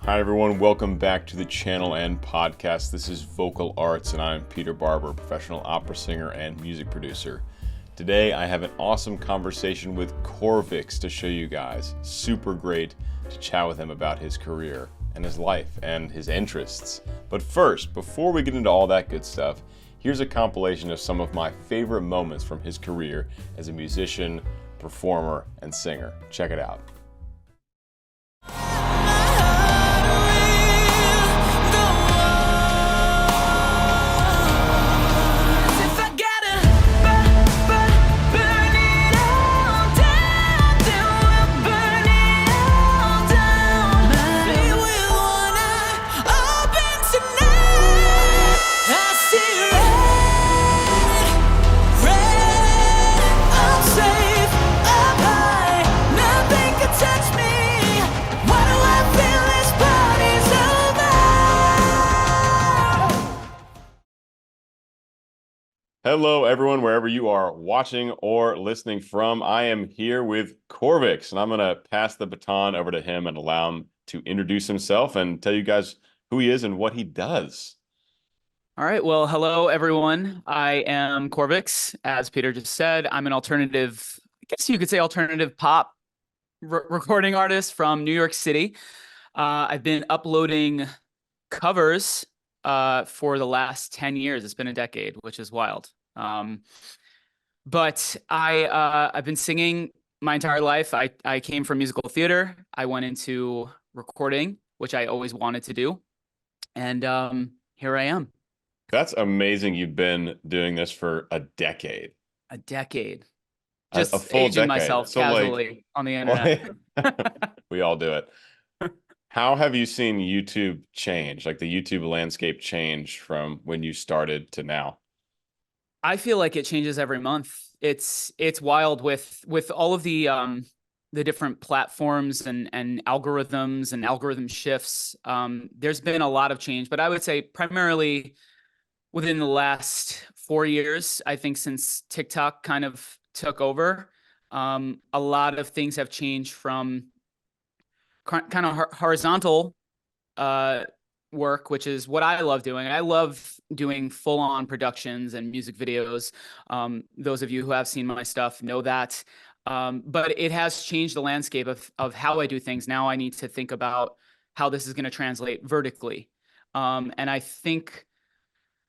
Hi everyone, welcome back to the channel and podcast. This is Vocal Arts and I'm Peter Barber, professional opera singer and music producer. Today I have an awesome conversation with Corvyx to show you guys. Super great to chat with him about his career and his life and his interests. But first, before we get into all that good stuff, here's a compilation of some of my favorite moments from his career as a musician, performer, and singer. Check it out. Hello, everyone, wherever you are watching or listening from. I am here with Corvyx, and I'm going to pass the baton over to him and allow him to introduce himself and tell you guys who he is and what he does. All right. Well, hello, everyone. I am Corvyx. As Peter just said, I'm an alternative, I guess you could say alternative pop recording artist from New York City. I've been uploading covers for the last 10 years. It's been a decade, which is wild. But I've been singing my entire life. I came from musical theater. I went into recording, which I always wanted to do. And here I am. That's amazing. You've been doing this for a decade. A decade. A Just full aging decade. myself So, casually on the internet. we all do it. How have you seen YouTube change, like the YouTube landscape change from when you started to now? I feel like it changes every month. It's wild with all of the different platforms and algorithms and algorithm shifts. There's been a lot of change, but I would say primarily within the last 4 years, I think since TikTok kind of took over, a lot of things have changed from kind of horizontal work, which is what I love doing. I love doing full-on productions and music videos. Those of you who have seen my stuff know that. But it has changed the landscape of how I do things. Now I need to think about how this is going to translate vertically. And I think,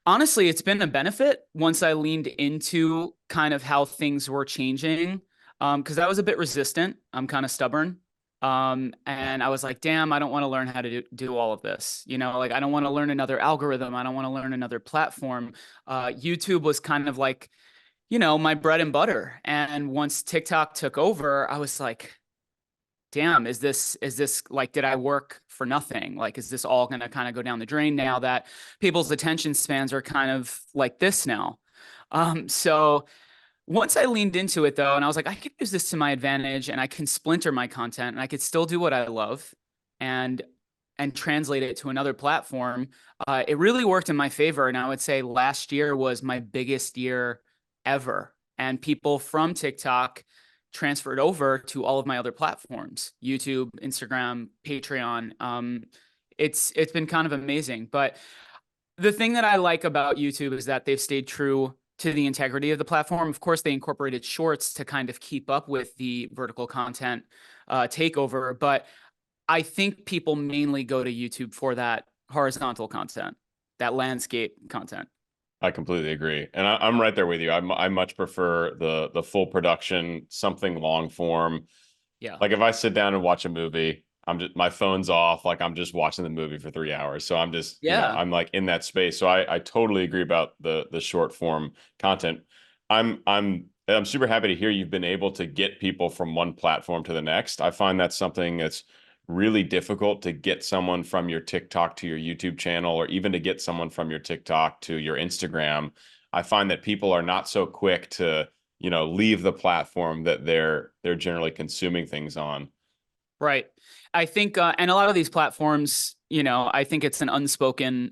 honestly, it's been a benefit once I leaned into kind of how things were changing, because I was a bit resistant. I'm kind of stubborn. And I was like, damn, I don't want to learn how to do all of this. You know, like I don't want to learn another algorithm. I don't want to learn another platform. YouTube was kind of like, you know, my bread and butter. And once TikTok took over, I was like, damn, is this like, did I work for nothing? Like, is this all going to kind of go down the drain now that people's attention spans are kind of like this now? So once I leaned into it, though, and I was like, I could use this to my advantage and I can splinter my content and I could still do what I love and translate it to another platform. It really worked in my favor. And I would say last year was my biggest year ever. And people from TikTok transferred over to all of my other platforms, YouTube, Instagram, Patreon. It's been kind of amazing. But the thing that I like about YouTube is that they've stayed true to the integrity of the platform. Of course, they incorporated shorts to kind of keep up with the vertical content takeover, but I think people mainly go to YouTube for that horizontal content, that landscape content. I completely agree. And I'm right there with you. I much prefer the full production, something long form. Yeah. Like if I sit down and watch a movie, my phone's off, like I'm just watching the movie for 3 hours. So I'm just, I'm like in that space. So I totally agree about the short form content. I'm super happy to hear you've been able to get people from one platform to the next. I find that's something that's really difficult to get someone from your TikTok to your YouTube channel, or even to get someone from your TikTok to your Instagram. I find that people are not so quick to, leave the platform that they're generally consuming things on. Right. I think, and a lot of these platforms, I think it's an unspoken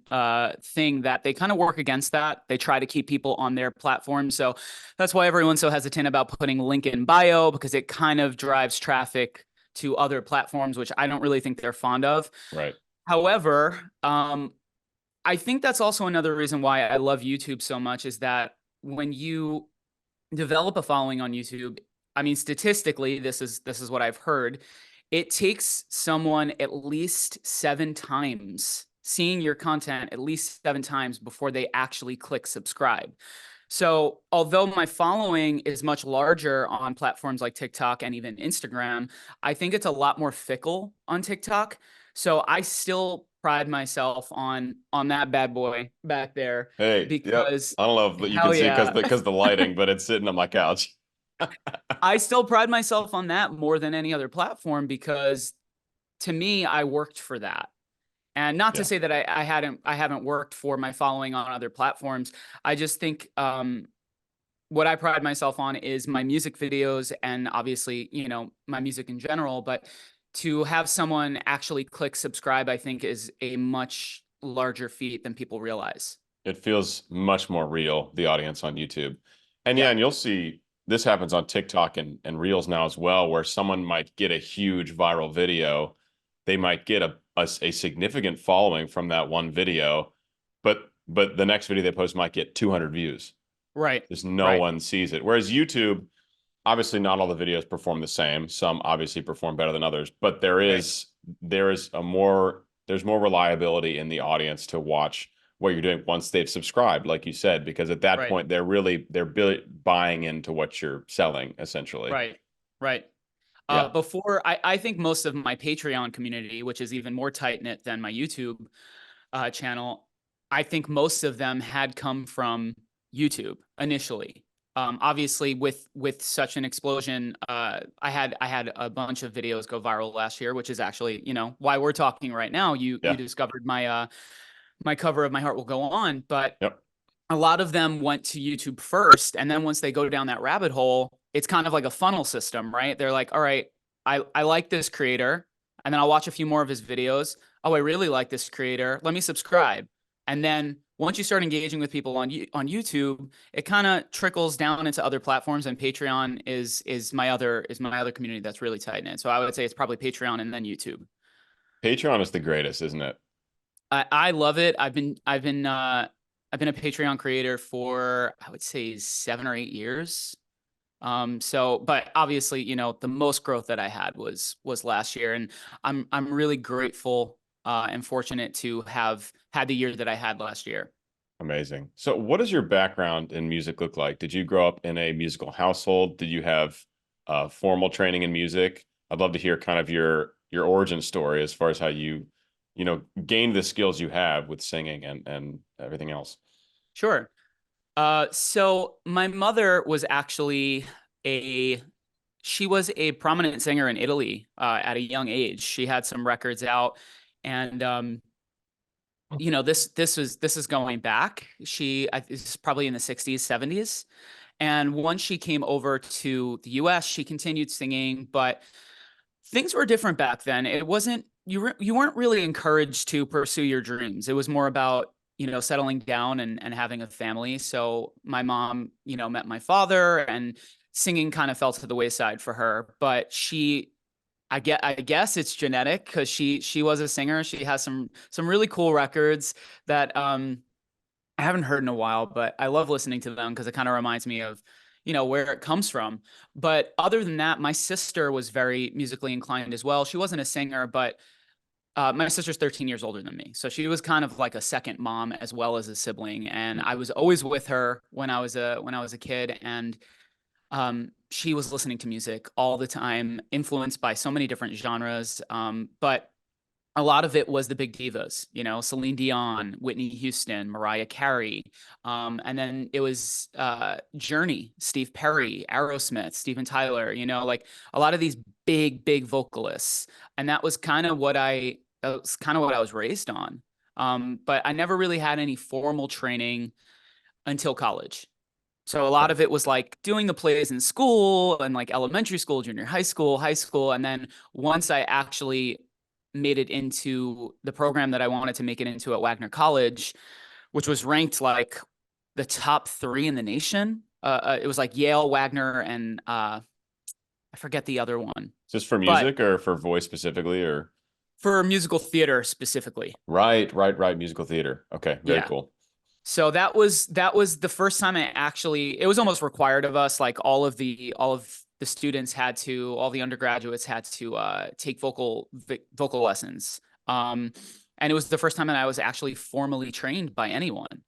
thing that they kind of work against that. They try to keep people on their platform. So that's why everyone's so hesitant about putting link in bio, because it kind of drives traffic to other platforms, which I don't really think they're fond of. Right. However, I think that's also another reason why I love YouTube so much is that when you develop a following on YouTube, I mean, statistically, this is what I've heard. It takes someone at least 7 times seeing your content at least 7 times before they actually click subscribe. So, although my following is much larger on platforms like TikTok and even Instagram, I think it's a lot more fickle on TikTok. So, I still pride myself on that bad boy back there Hey, yep. because I don't know if you can hell see because yeah. the lighting, but it's sitting on my couch. I still pride myself on that more than any other platform because to me, I worked for that. And not to Yeah. say that I haven't worked for my following on other platforms. I just think what I pride myself on is my music videos and obviously, my music in general. But to have someone actually click subscribe, I think is a much larger feat than people realize. It feels much more real, the audience on YouTube. And yeah, Yeah. and you'll see this happens on TikTok and Reels now as well, where someone might get a huge viral video. They might get a significant following from that one video, but the next video they post might get 200 views. Right. Just no Right. one sees it. Whereas YouTube, obviously not all the videos perform the same. Some obviously perform better than others, but Right. there's more reliability in the audience to watch what you're doing once they've subscribed, like you said, because at that Right. point buying into what you're selling essentially. Right. Right. Yeah. Before I think most of my Patreon community, which is even more tight knit than my YouTube channel, I think most of them had come from YouTube initially. Obviously, with such an explosion, I had a bunch of videos go viral last year, which is actually why we're talking right now. You Yeah. discovered my cover of My Heart Will Go On, but Yep. a lot of them went to YouTube first. And then once they go down that rabbit hole, it's kind of like a funnel system, right? They're like, all right, I like this creator. And then I'll watch a few more of his videos. Oh, I really like this creator. Let me subscribe. And then once you start engaging with people on YouTube, it kind of trickles down into other platforms. And Patreon is my other community that's really tight knit. So I would say it's probably Patreon and then YouTube. Patreon is the greatest, isn't it? I love it. I've been a Patreon creator for I would say 7 or 8 years. But obviously, the most growth that I had was last year, and I'm really grateful and fortunate to have had the year that I had last year. Amazing. So, what does your background in music look like? Did you grow up in a musical household? Did you have formal training in music? I'd love to hear kind of your origin story as far as how gained the skills you have with singing and everything else. Sure. So my mother was actually a she was a prominent singer in Italy at a young age. She had some records out, and this is going back. This is probably in the 60s, 70s. And once she came over to the US, she continued singing, but things were different back then. It wasn't you weren't really encouraged to pursue your dreams. It was more about, settling down and having a family. So my mom, met my father and singing kind of fell to the wayside for her, but I guess it's genetic because she was a singer. She has some really cool records that I haven't heard in a while, but I love listening to them because it kind of reminds me of, where it comes from. But other than that, my sister was very musically inclined as well. She wasn't a singer, but my sister's 13 years older than me. So she was kind of like a second mom as well as a sibling. And I was always with her when I was a kid. And she was listening to music all the time, influenced by so many different genres. But a lot of it was the big divas, Celine Dion, Whitney Houston, Mariah Carey. And then it was Journey, Steve Perry, Aerosmith, Steven Tyler, like a lot of these big, big vocalists. And that was kind of what I was raised on. But I never really had any formal training until college. So a lot of it was like doing the plays in school and like elementary school, junior high school. And then once I actually made it into the program that I wanted to make it into at Wagner College, which was ranked like the top 3 in the nation. It was like Yale, Wagner, and I forget the other one. Is this for But music or for voice specifically or? for musical theater specifically. Right. Musical theater. Okay, very Yeah. cool. So that was the first time I actually, it was almost required of us. Like all of the students had to, all the undergraduates had to take vocal lessons. Um, and it was the first time that I was actually formally trained by anyone,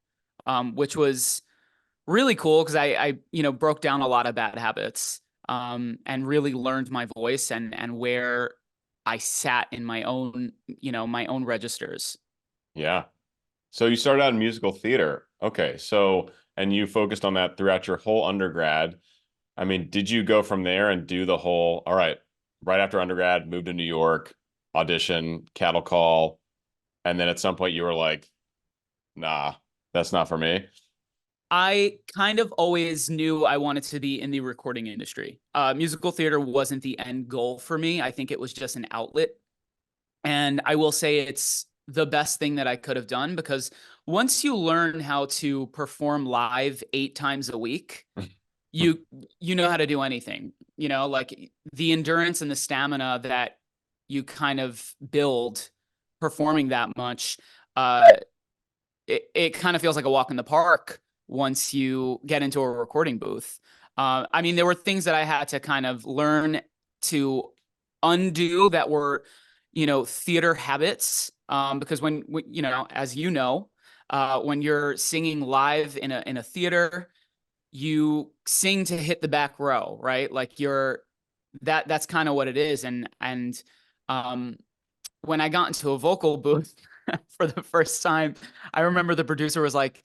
which was really cool because I broke down a lot of bad habits, and really learned my voice and where I sat in my own registers. Yeah. So you started out in musical theater. Okay. So, and you focused on that throughout your whole undergrad. I mean, did you go from there and do the whole, all right after undergrad, moved to New York, audition, cattle call, and then at some point you were like, nah, that's not for me. I kind of always knew I wanted to be in the recording industry. Musical theater wasn't the end goal for me. I think it was just an outlet. And I will say it's the best thing that I could have done because once you learn how to perform live 8 times a week, you you know how to do anything. Like the endurance and the stamina that you kind of build performing that much, uh, it kind of feels like a walk in the park once you get into a recording booth. I mean, there were things that I had to kind of learn to undo that were, theater habits. Because as when you're singing live in a theater, you sing to hit the back row, right? Like that's kind of what it is. And um, when I got into a vocal booth for the first time, I remember the producer was like,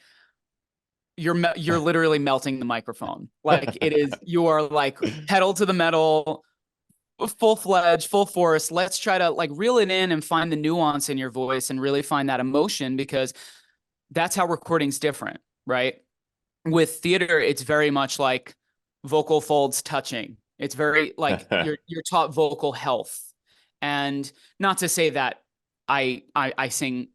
"You're literally melting the microphone. Like it is. You are like pedal to the metal, full fledged, full force. Let's try to like reel it in and find the nuance in your voice and really find that emotion because that's how recording's different, right? With theater, it's very much like vocal folds touching. It's very like you're taught vocal health, and not to say that I sing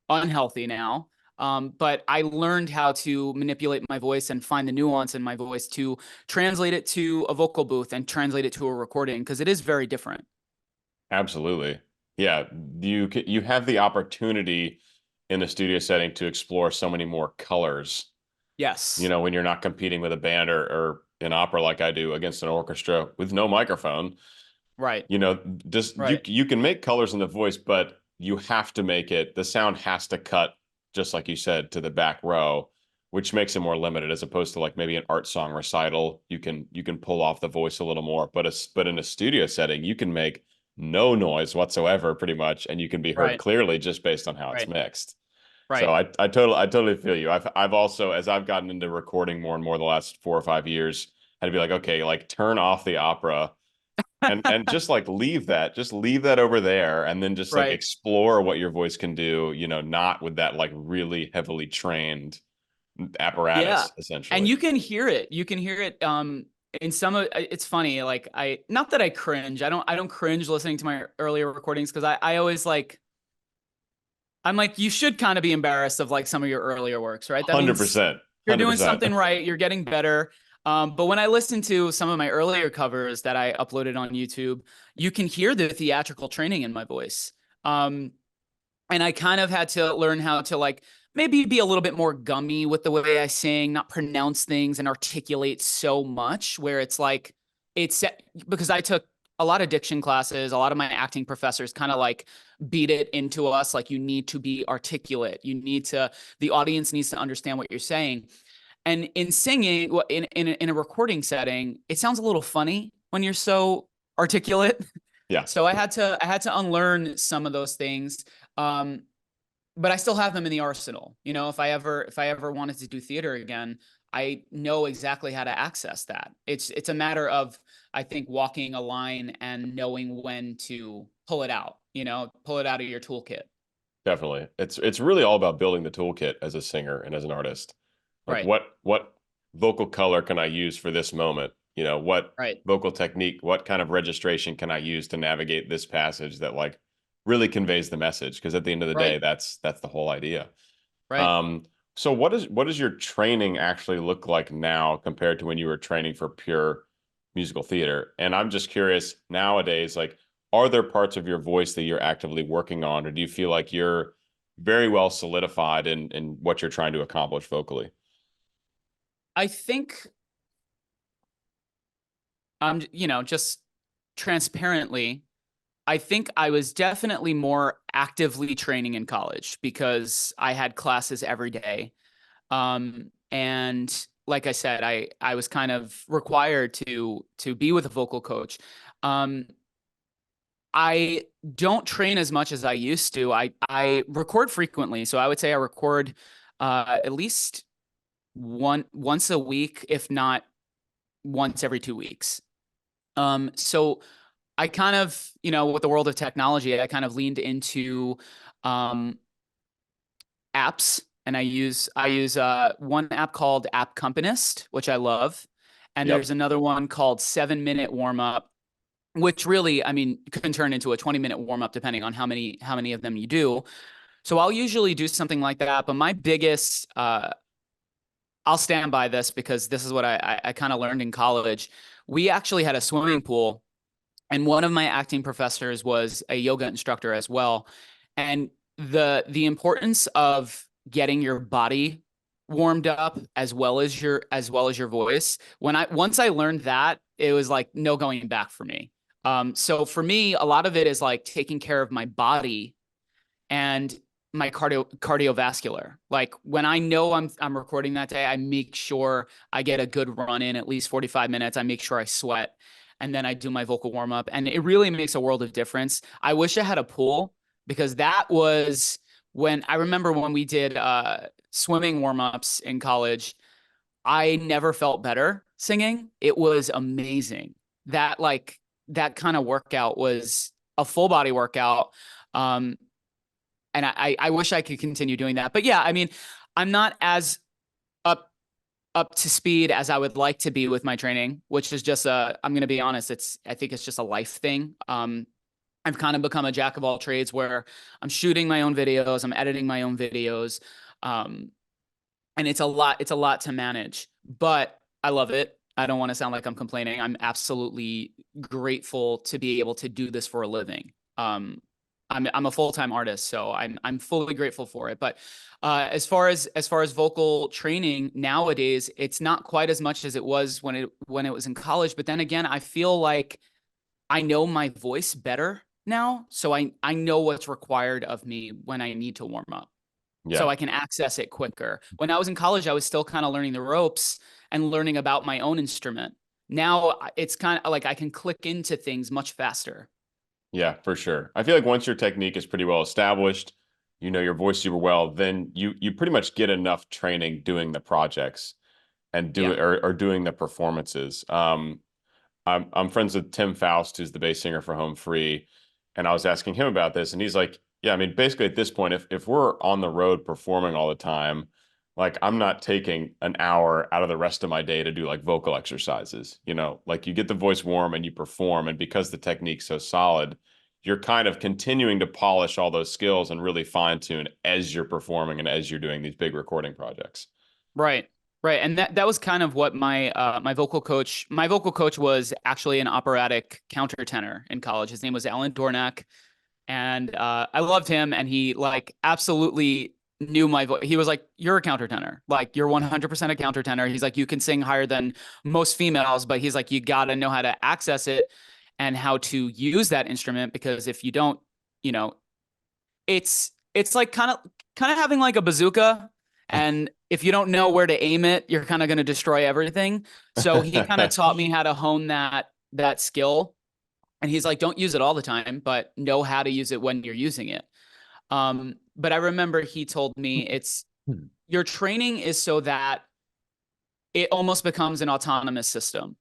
unhealthy now. But I learned how to manipulate my voice and find the nuance in my voice to translate it to a vocal booth and translate it to a recording because it is very different. Absolutely. Yeah, you have the opportunity in the studio setting to explore so many more colors. Yes. When you're not competing with a band or an opera like I do against an orchestra with no microphone. Right. you know just you Right. you can make colors in the voice, but you have to make it, the sound has to cut, just like you said, to the back row, which makes it more limited as opposed to like maybe an art song recital. You can pull off the voice a little more, but in a studio setting you can make no noise whatsoever pretty much, and you can be heard Right. clearly just based on how it's Right. mixed. So Right. I totally feel you. I've also, as I've gotten into recording more and more the last 4 or 5 years, had to be like, okay, like turn off the opera and just like leave that over there, and then just like Right. explore what your voice can do, not with that like really heavily trained Yeah. apparatus And essentially. you can hear it. You can hear it in some of it's funny. Like I not that I cringe. I don't cringe listening to my earlier recordings because I always like I'm like, you should kind of be embarrassed of like some of your earlier works, right? That means 100%. you're doing 100%. something right, you're getting better. But when I listen to some of my earlier covers that I uploaded on YouTube, you can hear the theatrical training in my voice. Um, and I kind of had to learn how to like maybe be a little bit more gummy with the way I sing, not pronounce things and articulate so much where it's like it's because I took a lot of diction classes, a lot of my acting professors kind of like beat it into us like you need to be articulate. The audience needs to understand what you're saying. And in singing, in a recording setting, it sounds a little funny when you're so articulate. Yeah, So I had to unlearn some of those things. Um, but I still have them in the arsenal. If I ever wanted to do theater again, I know exactly how to access that. It's a matter of I think walking a line and knowing when to pull it out. Pull it out of your toolkit. definitely. It's really all about building the toolkit as a singer and as an artist. Like Right. what vocal color can I use for this moment? What Right. vocal technique, what kind of registration can I use to navigate this passage that like really conveys the message? Because at the end of the day, Right. that's the whole idea. Right. Um, so what does your training actually look like now compared to when you were training for pure musical theater? And I'm just curious nowadays, like are there parts of your voice that you're actively working on, or do you feel like you're very well solidified in what you're trying to accomplish vocally? I think just transparently, I think I was definitely more actively training in college because I had classes every day. And like I said, I was kind of required to be with a vocal coach. Um, I don't train as much as I used to. I record frequently, so I would say I record at least once a week, if not once every 2 weeks. So I kind of, with the world of technology, I kind of leaned into um, apps, and I use one app called App Accompanist, which I love, and Yep. there's another one called 7 Minute Warm Up, which really, I mean, can turn into a 20-minute warm up depending on how many of them you do. So I'll usually do something like that, but my biggest I'll stand by this because this is what I kind of learned in college. We actually had a swimming pool, and one of my acting professors was a yoga instructor as well. And the importance of getting your body warmed up as well as your voice. Once I learned that, it was like no going back for me. So for me, a lot of it is like taking care of my body and my cardiovascular. Like when I know I'm recording that day, I make sure I get a good run in at least 45 minutes. I make sure I sweat, and then I do my vocal warm up, and it really makes a world of difference. I wish I had a pool because that was when I remember when we did swimming warm ups in college. I never felt better singing. It was amazing. That kind of workout was a full body workout. Um, and I wish I could continue doing that. But yeah, I mean, I'm not as up up to speed as I would like to be with my training, which is just I'm going to be honest, I think it's just a life thing. I've kind of become a jack of all trades where I'm shooting my own videos, I'm editing my own videos. Um, and it's a lot to manage, but I love it. I don't want to sound like I'm complaining. I'm absolutely grateful to be able to do this for a living. I'm a full-time artist, so I'm fully grateful for it. But as far as vocal training nowadays, it's not quite as much as it was when it was in college. But then again, I feel like I know my voice better now, so I know what's required of me when I need to warm up, so Yeah. I can access it quicker. When I was in college, I was still kind of learning the ropes and learning about my own instrument. Now it's kind of like I can click into things much faster. Yeah, for sure. I feel like once your technique is pretty well established, you know your voice super well, then you pretty much get enough training doing the projects and Yeah. or doing the performances. I'm friends with Tim Faust, who's the bass singer for Home Free, and I was asking him about this, and he's like, "Yeah, I mean, basically at this point, if we're on the road performing all the time, like I'm not taking an hour out of the rest of my day to do like vocal exercises, you know, like you get the voice warm and you perform, and because the technique's so solid, you're kind of continuing to polish all those skills and really fine tune as you're performing and as you're doing these big recording projects." Right. Right. And that was kind of what my vocal coach was actually an operatic countertenor in college. His name was Alan Dornack. And I loved him, and he like absolutely knew my voice. He was like, "You're a countertenor. Like you're 100% a countertenor." He's like, "You can sing higher than most females, but he's like, you got to know how to access it and how to use that instrument, because if you don't, you know, it's like kind of having like a bazooka, and if you don't know where to aim it, you're kind of going to destroy everything." So he kind of taught me how to hone that skill, and he's like, don't use it all the time, but know how to use it when you're using it. But I remember he told me it's your training is so that it almost becomes an autonomous system,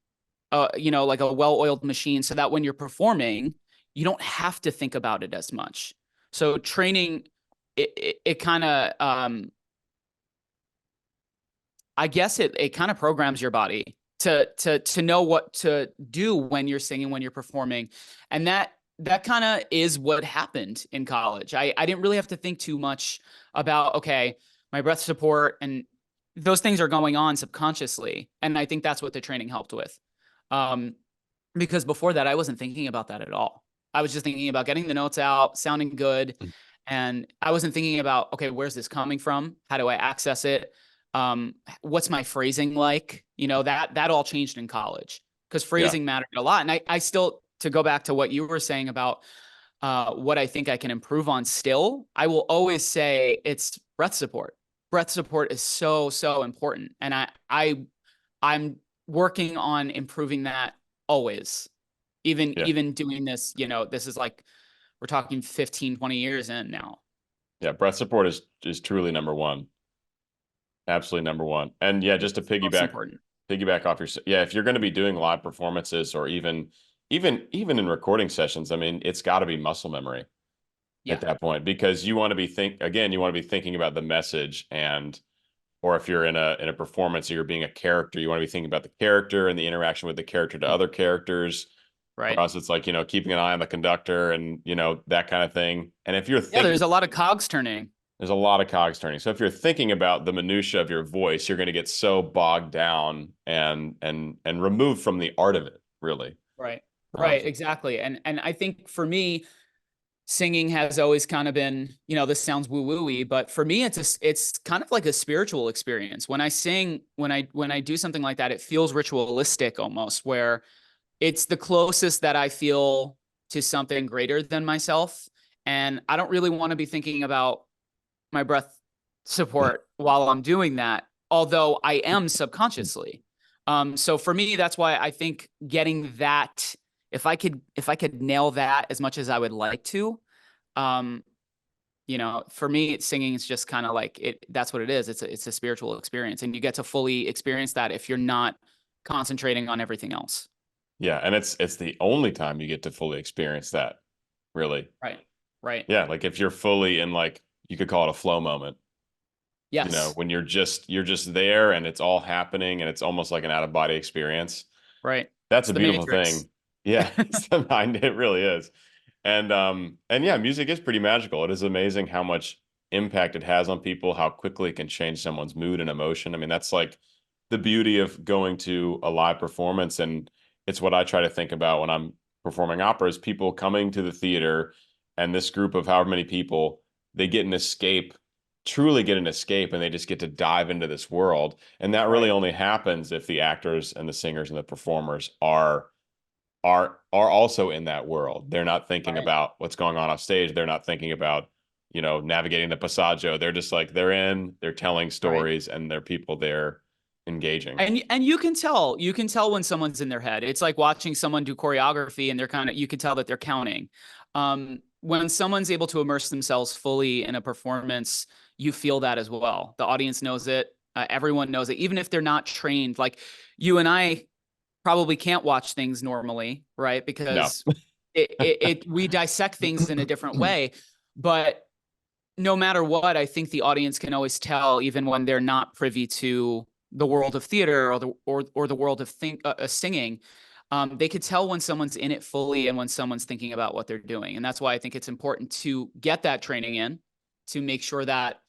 like a well-oiled machine, so that when you're performing, you don't have to think about it as much. So training, it kind of, I guess it kind of programs your body to know what to do when you're singing, when you're performing. And that kind of is what happened in college. I didn't really have to think too much about, okay, my breath support and those things are going on subconsciously. And I think that's what the training helped with. Um, because before that, I wasn't thinking about that at all. I was just thinking about getting the notes out, sounding good. And I wasn't thinking about, okay, where's this coming from? How do I access it? What's my phrasing like? You know, that all changed in college because Yeah. phrasing mattered a lot. And I still, to go back to what you were saying about what I think I can improve on still, I will always say it's breath support. Breath support is so, so important. And I'm working on improving that always. Yeah. Even doing this, you know, this is like we're talking 15, 20 years in now. Yeah. Breath support is truly number one. Absolutely number one. And yeah, just to It's most important. piggyback off your, yeah, if you're going to be doing live performances or even in recording sessions, I mean, it's got to be muscle memory at Yeah. that point, because you want to be you want to be thinking about the message, and or if you're in a performance or you're being a character, you want to be thinking about the character and the interaction with the character to other characters. For Right. us, it's like, keeping an eye on the conductor and, that kind of thing. And if you're Yeah, thinking, there's a lot of cogs turning. there's a lot of cogs turning. So if you're thinking about the minutia of your voice, you're going to get so bogged down and removed from the art of it, really. Right. Um, Right, exactly. And I think for me, singing has always kind of been, you know, this sounds woo-woo-y, but for me, it's kind of like a spiritual experience. When I sing, when I do something like that, it feels ritualistic almost, where it's the closest that I feel to something greater than myself. And I don't really want to be thinking about my breath support while I'm doing that, although I am subconsciously. So for me, that's why I think getting that, if I could nail that as much as I would like to, um, you know, for me, singing is just kind of like it. That's what it is. It's a spiritual experience, and you get to fully experience that if you're not concentrating on everything else. yeah, and it's the only time you get to fully experience that, really. Right. Right. Yeah, like if you're fully in, like, you could call it a flow moment, Yes. when you're just there and it's all happening and it's almost like an out of body experience. Right. That's It's a the beautiful Matrix. thing. Yeah, it's the mind. It really is. And yeah, music is pretty magical. It is amazing how much impact it has on people, how quickly it can change someone's mood and emotion. I mean, that's like the beauty of going to a live performance. And it's what I try to think about when I'm performing opera, is people coming to the theater, and this group of however many people, they get an escape, truly get an escape, and they just get to dive into this world. And that really Right. only happens if the actors and the singers and the performers are also in that world. They're not thinking Right. about what's going on off stage. They're not thinking about, navigating the passaggio. They're just like, they're telling Right. stories, and they're people there engaging. And you can tell when someone's in their head. It's like watching someone do choreography and they're kind of, you can tell that they're counting. When someone's able to immerse themselves fully in a performance, you feel that as well. The audience knows it. Everyone knows it, even if they're not trained. Like you and I probably can't watch things normally, right? No. Because we dissect things in a different way. But no matter what, I think the audience can always tell, even when they're not privy to the world of theater or the world of singing. They could tell when someone's in it fully and when someone's thinking about what they're doing. And that's why I think it's important to get that training in, to make sure that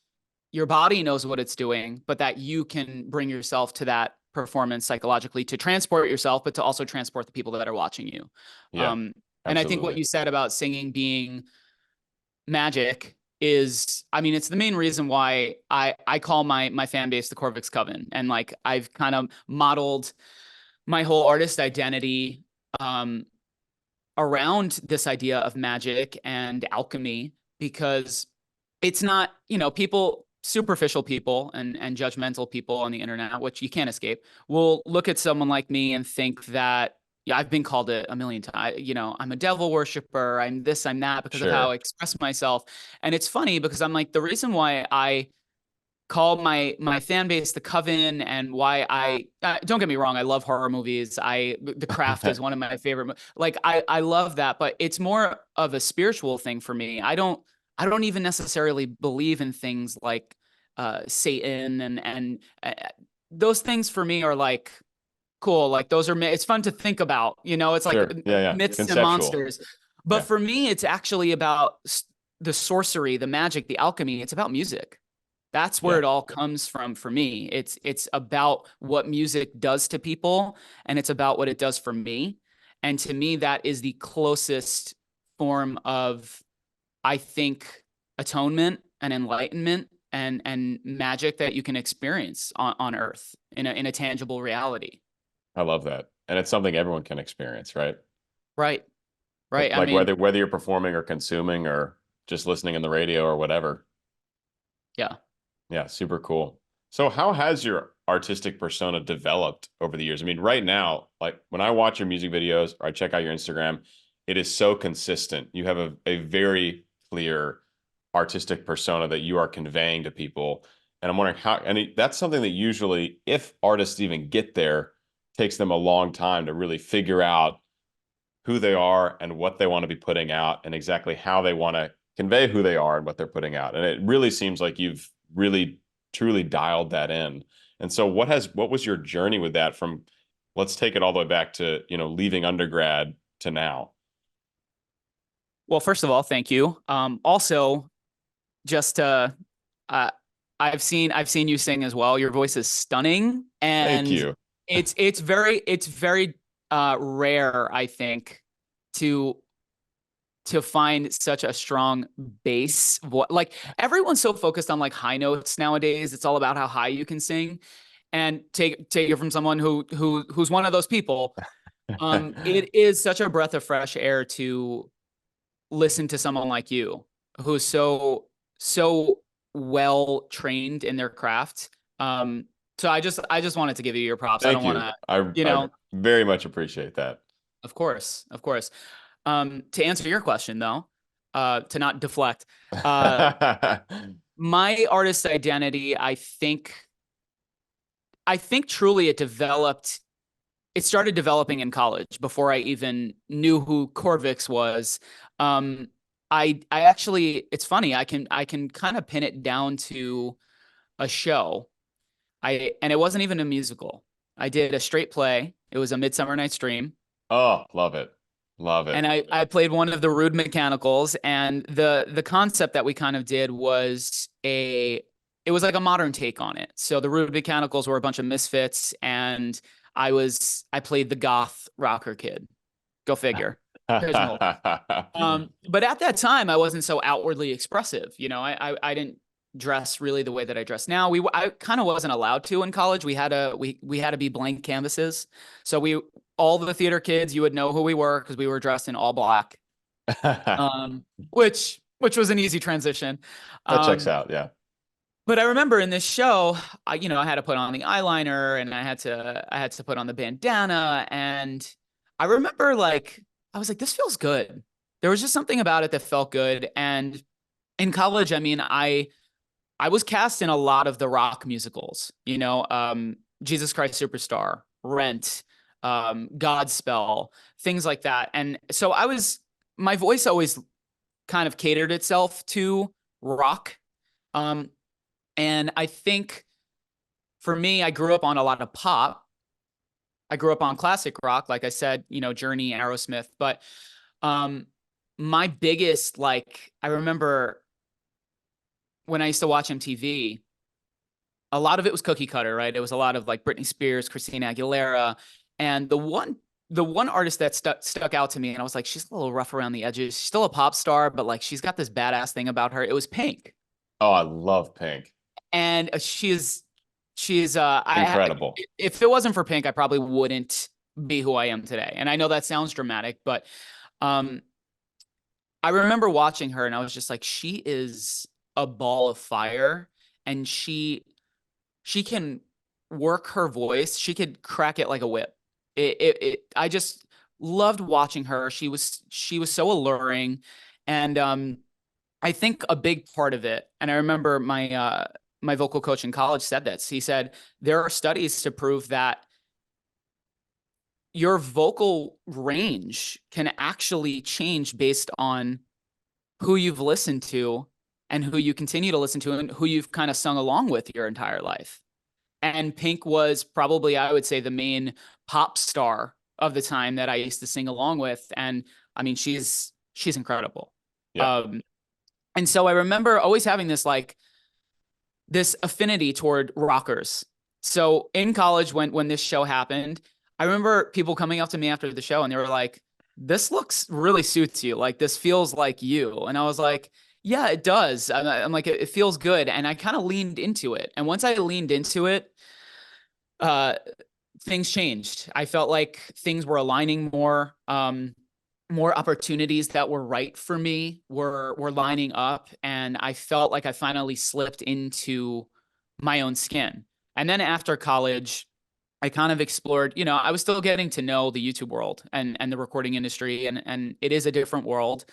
your body knows what it's doing, but that you can bring yourself to that performance psychologically to transport yourself, but to also transport the people that are watching you. Yeah, Um, and I think what absolutely. you said about singing being magic is, I mean, it's the main reason why I call my fan base the Corvyx Coven. And like I've kind of modeled my whole artist identity um around this idea of magic and alchemy, because it's not, you know, people, superficial people and judgmental people on the internet, which you can't escape, will look at someone like me and think that, yeah, I've been called it a million times, you know, I'm a devil worshiper, I'm this, I'm that, because of how I Sure. express myself. And it's funny because I'm like, the reason why I call my fan base the Coven, and why I don't get me wrong, I love horror movies. The Craft is one of my favorite. Like I love that, but it's more of a spiritual thing for me. I don't even necessarily believe in things like Satan and those things for me are like cool. Like those are, it's fun to think about. You know, it's like Sure. Yeah, yeah. myths and Conceptual. monsters. But Yeah. for me, it's actually about the sorcery, the magic, the alchemy. It's about music. That's where Yeah. it all comes from for me. It's about what music does to people, and it's about what it does for me. And to me, that is the closest form of, I think, atonement and enlightenment and magic that you can experience on Earth in a tangible reality. I love that. And it's something everyone can experience, right? Right. Like Right. I like mean, whether you're performing or consuming or just listening in the radio or whatever. yeah. Yeah, super cool. So how has your artistic persona developed over the years? I mean, right now, like when I watch your music videos or I check out your Instagram, it is so consistent. You have a very clear artistic persona that you are conveying to people. And I'm wondering how, and that's something that usually, if artists even get there, takes them a long time to really figure out who they are and what they want to be putting out and exactly how they want to convey who they are and what they're putting out. And it really seems like you've really truly dialed that in. And so what was your journey with that from, let's take it all the way back to, leaving undergrad to now? Well, first of all, thank you. Also, just uh, I've seen you sing as well. Your voice is stunning, Thank and you. it's very rare, I think, to find such a strong bass voice. Like everyone's so focused on like high notes nowadays. It's all about how high you can sing, and take it from someone who's one of those people. It is such a breath of fresh air to listen to someone like you who's so well trained in their craft. So I just wanted to give you your props. I don't Thank want you. to, I you I know, very much appreciate that. of course, of course. To answer your question though, to not deflect, uh, my artist identity, I think truly it started developing in college before I even knew who Corvyx was. Um, I actually, it's funny. I can kind of pin it down to a show. And it wasn't even a musical. I did a straight play. It was A Midsummer Night's Dream, Oh, love it. Love and it. I played one of the rude mechanicals. And the concept that we kind of did was it was like a modern take on it. So the rude mechanicals were a bunch of misfits, and I played the goth rocker kid. Go figure. Pigeonhole. But at that time, I wasn't so outwardly expressive. I didn't dress really the way that I dress now. I kind of wasn't allowed to in college. We had to be blank canvases. So all the theater kids, you would know who we were because we were dressed in all black. Which was an easy transition. That checks Um, out, yeah. but I remember in this show, I had to put on the eyeliner, and I had to put on the bandana, and I remember like I was like, this feels good. There was just something about it that felt good. And in college, I mean, I was cast in a lot of the rock musicals, Jesus Christ Superstar, Rent, Godspell, things like that. And so my voice always kind of catered itself to rock. Um, and I think for me, I grew up on a lot of pop. I grew up on classic rock, like I said, Journey, Aerosmith. But um, my biggest, like, I remember when I used to watch MTV, a lot of it was cookie cutter, right? It was a lot of like Britney Spears, Christina Aguilera, and the one artist that stuck out to me, and I was like, she's a little rough around the edges. She's still a pop star, but like she's got this badass thing about her. It was Pink. Oh, I love Pink. And she's Incredible. if it wasn't for Pink, I probably wouldn't be who I am today. And I know that sounds dramatic, but um I remember watching her and I was just like, she is a ball of fire, and she can work her voice. She could crack it like a whip. I just loved watching her. She was so alluring. And I think a big part of it, and I remember my vocal coach in college said this. He said there are studies to prove that your vocal range can actually change based on who you've listened to and who you continue to listen to and who you've kind of sung along with your entire life. And Pink was probably, I would say, the main pop star of the time that I used to sing along with. And I mean, she's incredible. Yeah. Um, and so I remember always having this affinity toward rockers. So in college, when this show happened, I remember people coming up to me after the show and they were like, this looks really suits you. Like this feels like you. And I was like, yeah, it does. I'm like, it feels good. And I kind of leaned into it. And once I leaned into it, uh, things changed. I felt like things were aligning more. More opportunities that were right for me were lining up, and I felt like I finally slipped into my own skin. And then after college, I kind of explored, I was still getting to know the YouTube world and the recording industry, and it is a different world.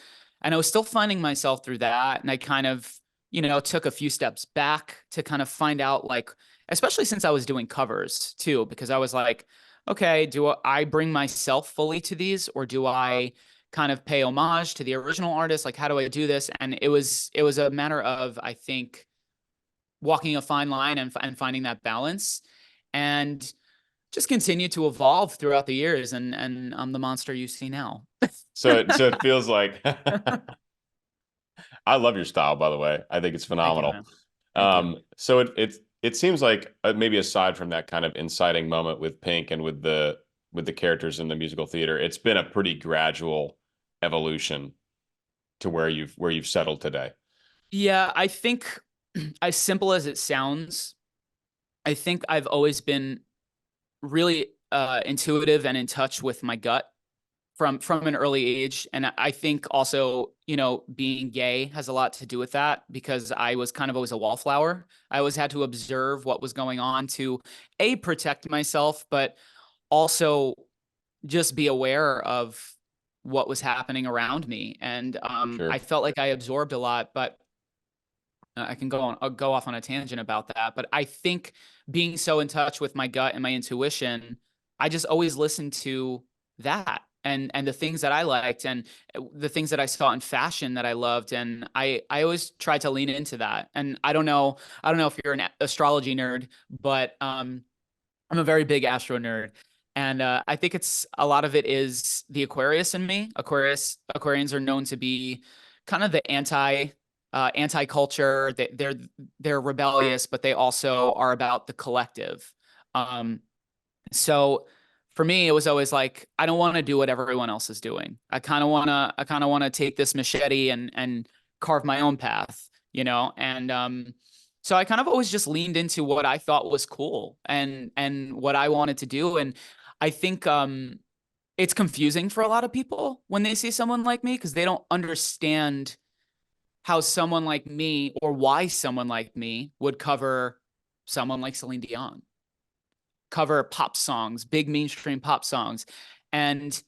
And I was still finding myself through that. And I kind of, took a few steps back to kind of find out, like, especially since I was doing covers too, because I was like, okay, do I bring myself fully to these, or do I kind of pay homage to the original artist? Like, how do I do this? And it was a matter of, I think, walking a fine line and finding that balance. And just continue to evolve throughout the years, and I'm the monster you see now. So it feels like I love your style, by the way. I think it's Thank you, phenomenal. man. Thank you. So it seems like maybe aside from that kind of inciting moment with Pink and with the characters in the musical theater, it's been a pretty gradual evolution to where you've settled today. Yeah, I think as simple as it sounds, I think I've always been really intuitive and in touch with my gut from an early age. And I think also, being gay has a lot to do with that, because I was kind of always a wallflower. I always had to observe what was going on to protect myself, but also just be aware of what was happening around me. And I Sure. felt like I absorbed a lot, but I can go off on a tangent about that. But I think being so in touch with my gut and my intuition, I just always listened to that, and the things that I liked, and the things that I saw in fashion that I loved. And I always tried to lean into that. And I don't know if you're an astrology nerd, but I'm a very big astro nerd. And I think it's a lot of it is the Aquarius in me. Aquarians are known to be kind of the anti culture. They're rebellious, but they also are about the collective. Um, so for me, it was always like, I don't want to do what everyone else is doing. I kind of want to take this machete and carve my own path, and so I kind of always just leaned into what I thought was cool and what I wanted to do. And I think it's confusing for a lot of people when they see someone like me, because they don't understand how someone like me, or why someone like me would cover someone like Celine Dion, cover pop songs, big mainstream pop songs. And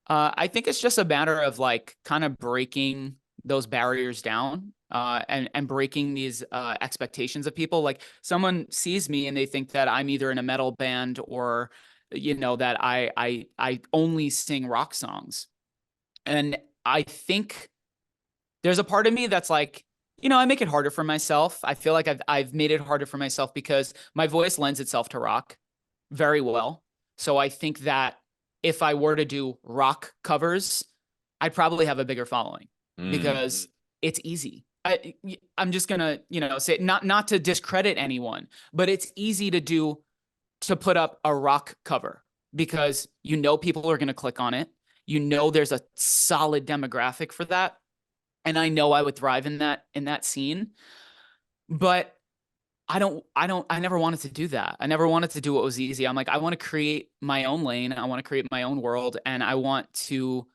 I think it's just a matter of like kind of breaking those barriers down, and breaking these expectations of people. Like, someone sees me and they think that I'm either in a metal band, or that I only sing rock songs. And I think there's a part of me that's like, I make it harder for myself. I feel like I've made it harder for myself, because my voice lends itself to rock very well. So I think that if I were to do rock covers, I'd probably have a bigger following, Mm. because it's easy. I'm just gonna, say, not to discredit anyone, but it's easy to put up a rock cover, because people are gonna click on it. There's a solid demographic for that, and I know I would thrive in that scene. But I never wanted to do that. I never wanted to do what was easy. I'm like, I want to create my own lane. I want to create my own world. And I want to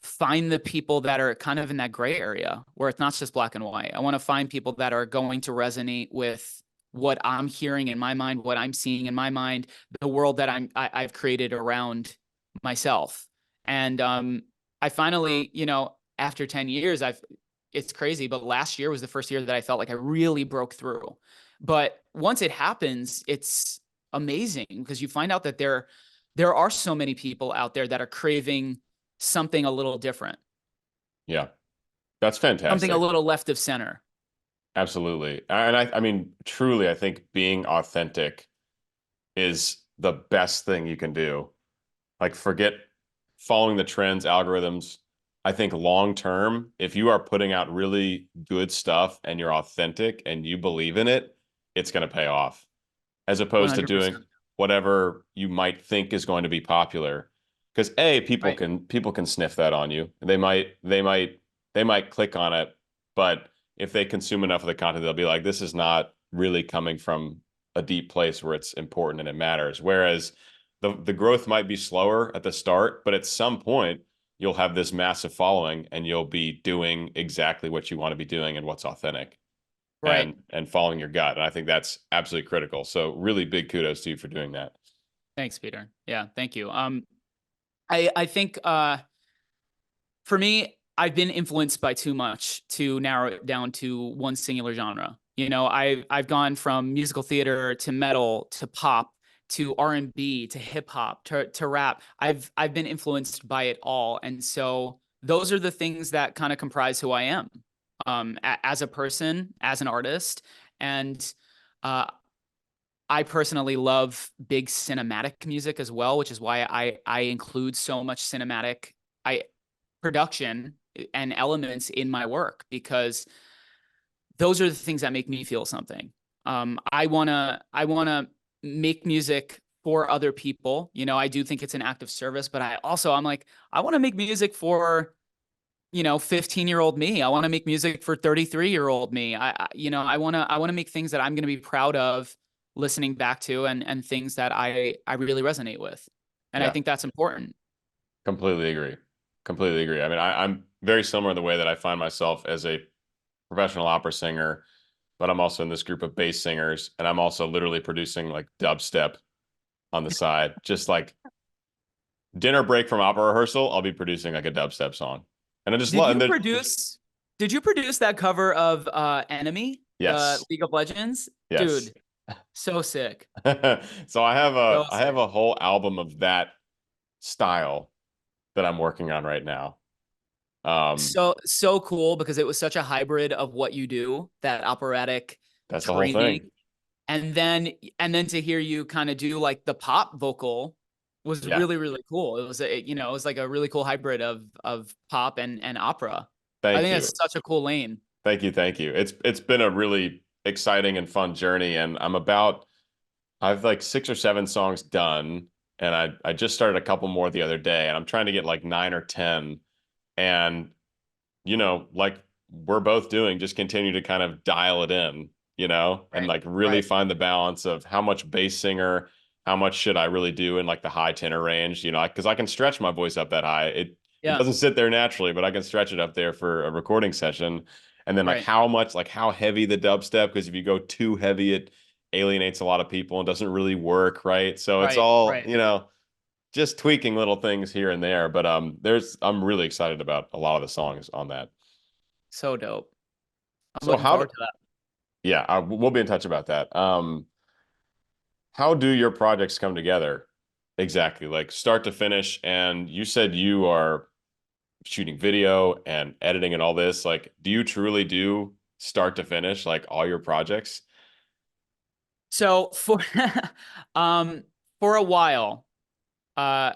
find the people that are kind of in that gray area where it's not just black and white. I want to find people that are going to resonate with what I'm hearing in my mind, what I'm seeing in my mind, the world that I've created around myself. And I finally, after 10 years, it's crazy, but last year was the first year that I felt like I really broke through. But once it happens, it's amazing, because you find out that there are so many people out there that are craving something a little different, Yeah, that's something a fantastic. little left of center. Absolutely. And I mean, truly, I think being authentic is the best thing you can do. Like, forget following the trends, algorithms. I think long term, if you are putting out really good stuff and you're authentic and you believe in it, it's going to pay off, as opposed to doing 100%. whatever you might think is going to be popular. because Right. people can sniff that on you. They might click on it, but if they consume enough of the content, they'll be like, this is not really coming from a deep place where it's important and it matters. Whereas the growth might be slower at the start, but at some point you'll have this massive following and you'll be doing exactly what you want to be doing and what's authentic Right. and following your gut. And I think that's absolutely critical. So really big kudos to you for doing that. Thanks, Peter. Yeah, thank you. I think for me, I've been influenced by too much to narrow it down to one singular genre. You know, I've gone from musical theater to metal to pop to R&B to hip hop to rap. I've been influenced by it all, and so those are the things that kind of comprise who I am, as a person, as an artist, and uh, I personally love big cinematic music as well, which is why I include so much cinematic I production and elements in my work, because those are the things that make me feel something. I wanna make music for other people. You know, I do think it's an act of service, but I'm like, I want to make music for, 15-year-old me. I want to make music for 33-year-old me. I want to make things that I'm going to be proud of listening back to, and things that I really resonate with. And I Yeah, think that's important. completely agree. Completely agree. I mean, I'm very similar in the way that I find myself as a professional opera singer, but I'm also in this group of bass singers, and I'm also literally producing like dubstep on the side. Just like dinner break from opera rehearsal, I'll be producing like a dubstep song. And I just Did love and you there's produce did you produce that cover of Enemy, the yes. League of Legends? Yes. Dude, so sick. So I have So a I have sick. a whole album of that style that I'm working on right now. Um, So cool, because it was such a hybrid of what you do, that operatic that's the whole thing. training, and then to hear you kind of do like the pop vocal was Yeah. really, really cool. It was like a really cool hybrid of pop and opera. I Thank think you. that's such a cool lane. Thank you. Thank you. It's been a really exciting and fun journey, and I've like 6 or 7 songs done, and I just started a couple more the other day, and I'm trying to get like 9 or 10, and like we're both doing, just continue to kind of dial it in, and Right. like really Right. find the balance of how much bass singer, how much should I really do in like the high tenor range, because I can stretch my voice up that high. It Yeah. doesn't sit there naturally, but I can stretch it up there for a recording session. And then like Right. how much, like how heavy the dubstep, because if you go too heavy, it alienates a lot of people and doesn't really work, right? So it's Right. all, Right. just tweaking little things here and there. But I'm really excited about a lot of the songs on that. So dope. I'm So looking how do, forward to that. yeah, we'll be in touch about that. How do your projects come together exactly, like start to finish? And you said you are shooting video and editing and all this. Like, do you truly do start to finish, like all your projects? So um for a while, uh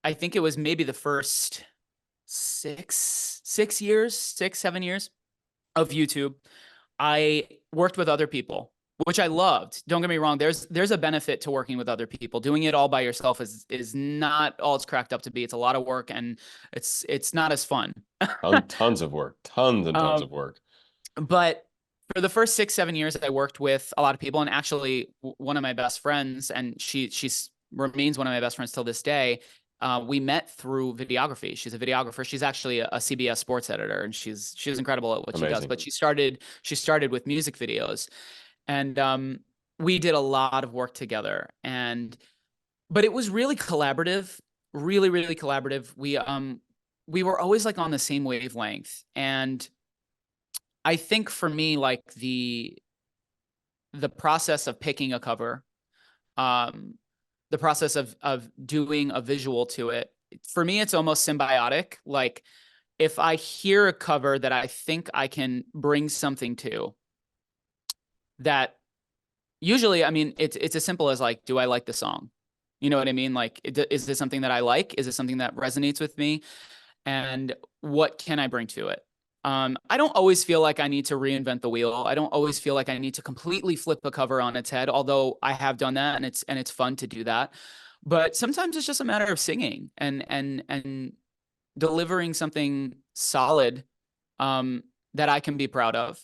I think it was maybe the first 6 years, 6, 7 years of YouTube, I worked with other people, which I loved. Don't get me wrong. There's a benefit to working with other people. Doing it all by yourself is not all it's cracked up to be. It's a lot of work, and it's not as fun. Tons of work, tons and tons um, of work. but for the first 6, 7 years, I worked with a lot of people, and actually one of my best friends, and she's remains one of my best friends till this day. We met through videography. She's a videographer. She's actually a CBS sports editor, and she's incredible at what she does. Amazing. But she started with music videos, and we did a lot of work together. But it was really collaborative, really, really collaborative. We were always like on the same wavelength, and I think for me, like the process of picking a cover, um, the process of doing a visual to it, for me, it's almost symbiotic. Like if I hear a cover that I think I can bring something to, that usually, I mean, it's as simple as like, do I like the song? You know what I mean? Like, is this something that I like? Is it something that resonates with me? And what can I bring to it? I don't always feel like I need to reinvent the wheel. I don't always feel like I need to completely flip a cover on its head, although I have done that, and it's fun to do that. But sometimes it's just a matter of singing and delivering something solid, that I can be proud of.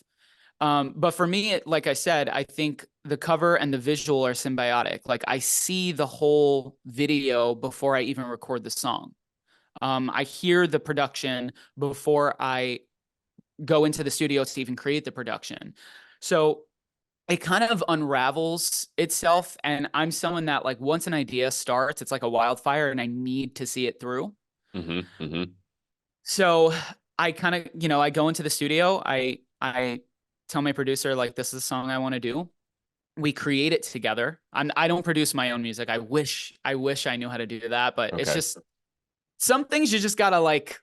But for me, like I said, I think the cover and the visual are symbiotic. Like I see the whole video before I even record the song. I hear the production before I go into the studio to even create the production. So it kind of unravels itself. And I'm someone that, like, once an idea starts, it's like a wildfire and I need to see it through. Mm-hmm. Mm-hmm. So I kind of, I go into the studio, I tell my producer, like, this is a song I want to do. We create it together. I don't produce my own music. I wish I knew how to do that, but it's Okay. just some things you just gotta, like,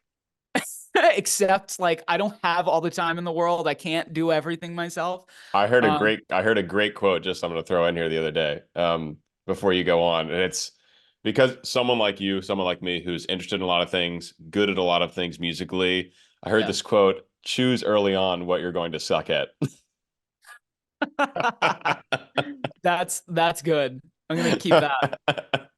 accept. Like, I don't have all the time in the world. I can't do everything myself. I heard a great quote just I'm going to throw in here the other day, before you go on. And it's because someone like you, someone like me who's interested in a lot of things, good at a lot of things musically, I heard Yeah. this quote, choose early on what you're going to suck at. That's good. I'm gonna keep that.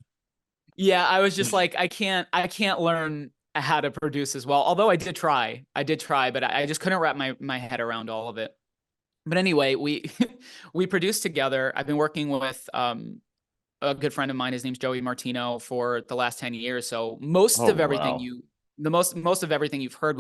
Yeah, I was just like, I can't learn how to produce as well. Although I did try, but I just couldn't wrap my head around all of it. But anyway, we we produced together. I've been working with a good friend of mine. His name's Joey Martino for the last 10 years. So most Oh, of everything wow. you the most of everything you've heard,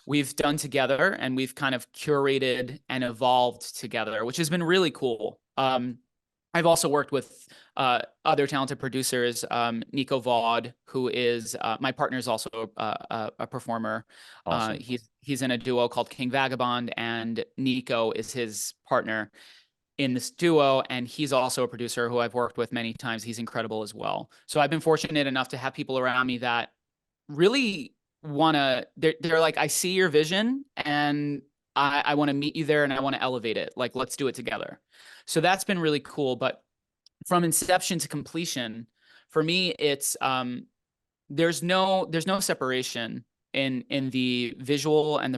we've done together, and we've kind of curated and evolved together, which has been really cool. I've also worked with other talented producers. Nico Vaud, who is my partner, is also a performer. Awesome. He's in a duo called King Vagabond, and Nico is his partner in this duo, and he's also a producer who I've worked with many times. He's incredible as well. So I've been fortunate enough to have people around me that really want to. They're like, I see your vision, and I want to meet you there, and I want to elevate it. Like, let's do it together. So that's been really cool. But from inception to completion, for me, it's there's no separation in the visual and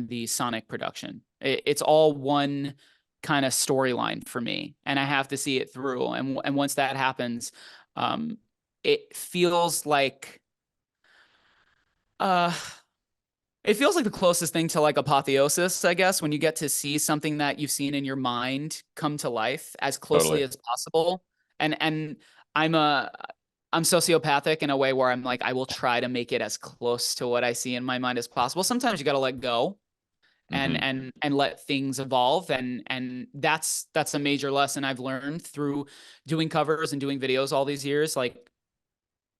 the sonic production. It's all one kind of storyline for me, and I have to see it through. And once that happens, um, it feels like uh it feels like the closest thing to, like, apotheosis, I guess, when you get to see something that you've seen in your mind come to life as closely Totally. as possible. And I'm a I'm sociopathic in a way where I'm like, I will try to make it as close to what I see in my mind as possible. Sometimes you got to let go and Hmm. and let things evolve, and that's a major lesson I've learned through doing covers and doing videos all these years. Like,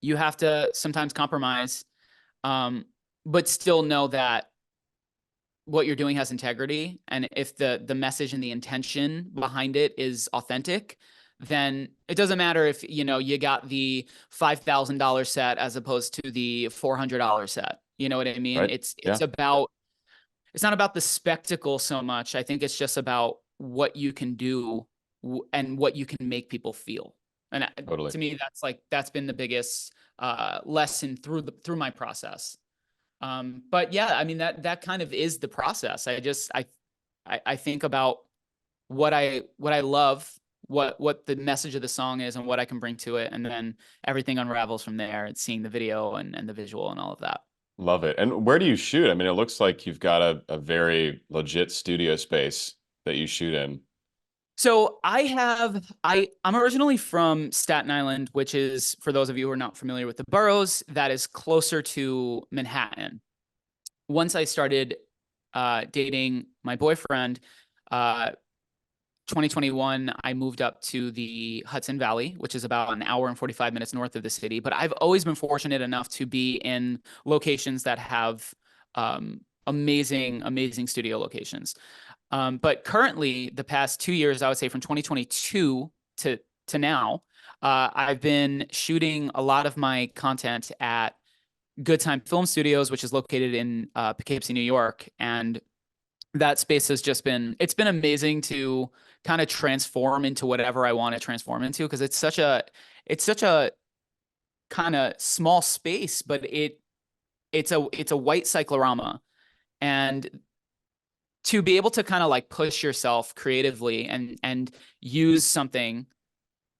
you have to sometimes compromise, um, but still know that what you're doing has integrity, and if the message and the intention behind it is authentic, then it doesn't matter if you got the $5,000 set as opposed to the $400 set. You know what I mean? Right. It's Yeah. about it's not about the spectacle so much. I think it's just about what you can do and what you can make people feel. And Totally. to me, that's been the biggest lesson through my process. But yeah, I mean, that kind of is the process. I think about what I love, what the message of the song is, and what I can bring to it, and then everything unravels from there. It's seeing the video and the visual and all of that. Love it. And where do you shoot? I mean, it looks like you've got a very legit studio space that you shoot in. So I'm originally from Staten Island, which is, for those of you who are not familiar with the boroughs, that is closer to Manhattan. Once I started dating my boyfriend, uh, 2021, I moved up to the Hudson Valley, which is about an hour and 45 minutes north of the city. But I've always been fortunate enough to be in locations that have amazing, amazing studio locations. But currently, the past 2 years, I would say from 2022 to now, I've been shooting a lot of my content at Good Time Film Studios, which is located in Poughkeepsie, New York. And that space has just it's been amazing to kind of transform into whatever I want to transform into, because it's such a kind of small space, but it's a white cyclorama. And to be able to kind of like push yourself creatively and use something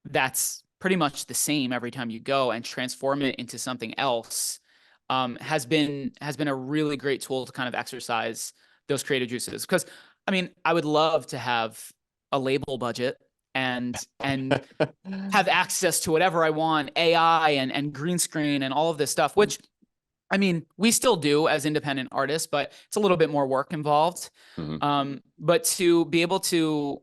that's pretty much the same every time you go and transform it into something else, has been a really great tool to kind of exercise those creative juices. Because I mean, I would love to have a label budget and have access to whatever I want, AI and green screen and all of this stuff, which I mean, we still do as independent artists, but it's a little bit more work involved. But to be able to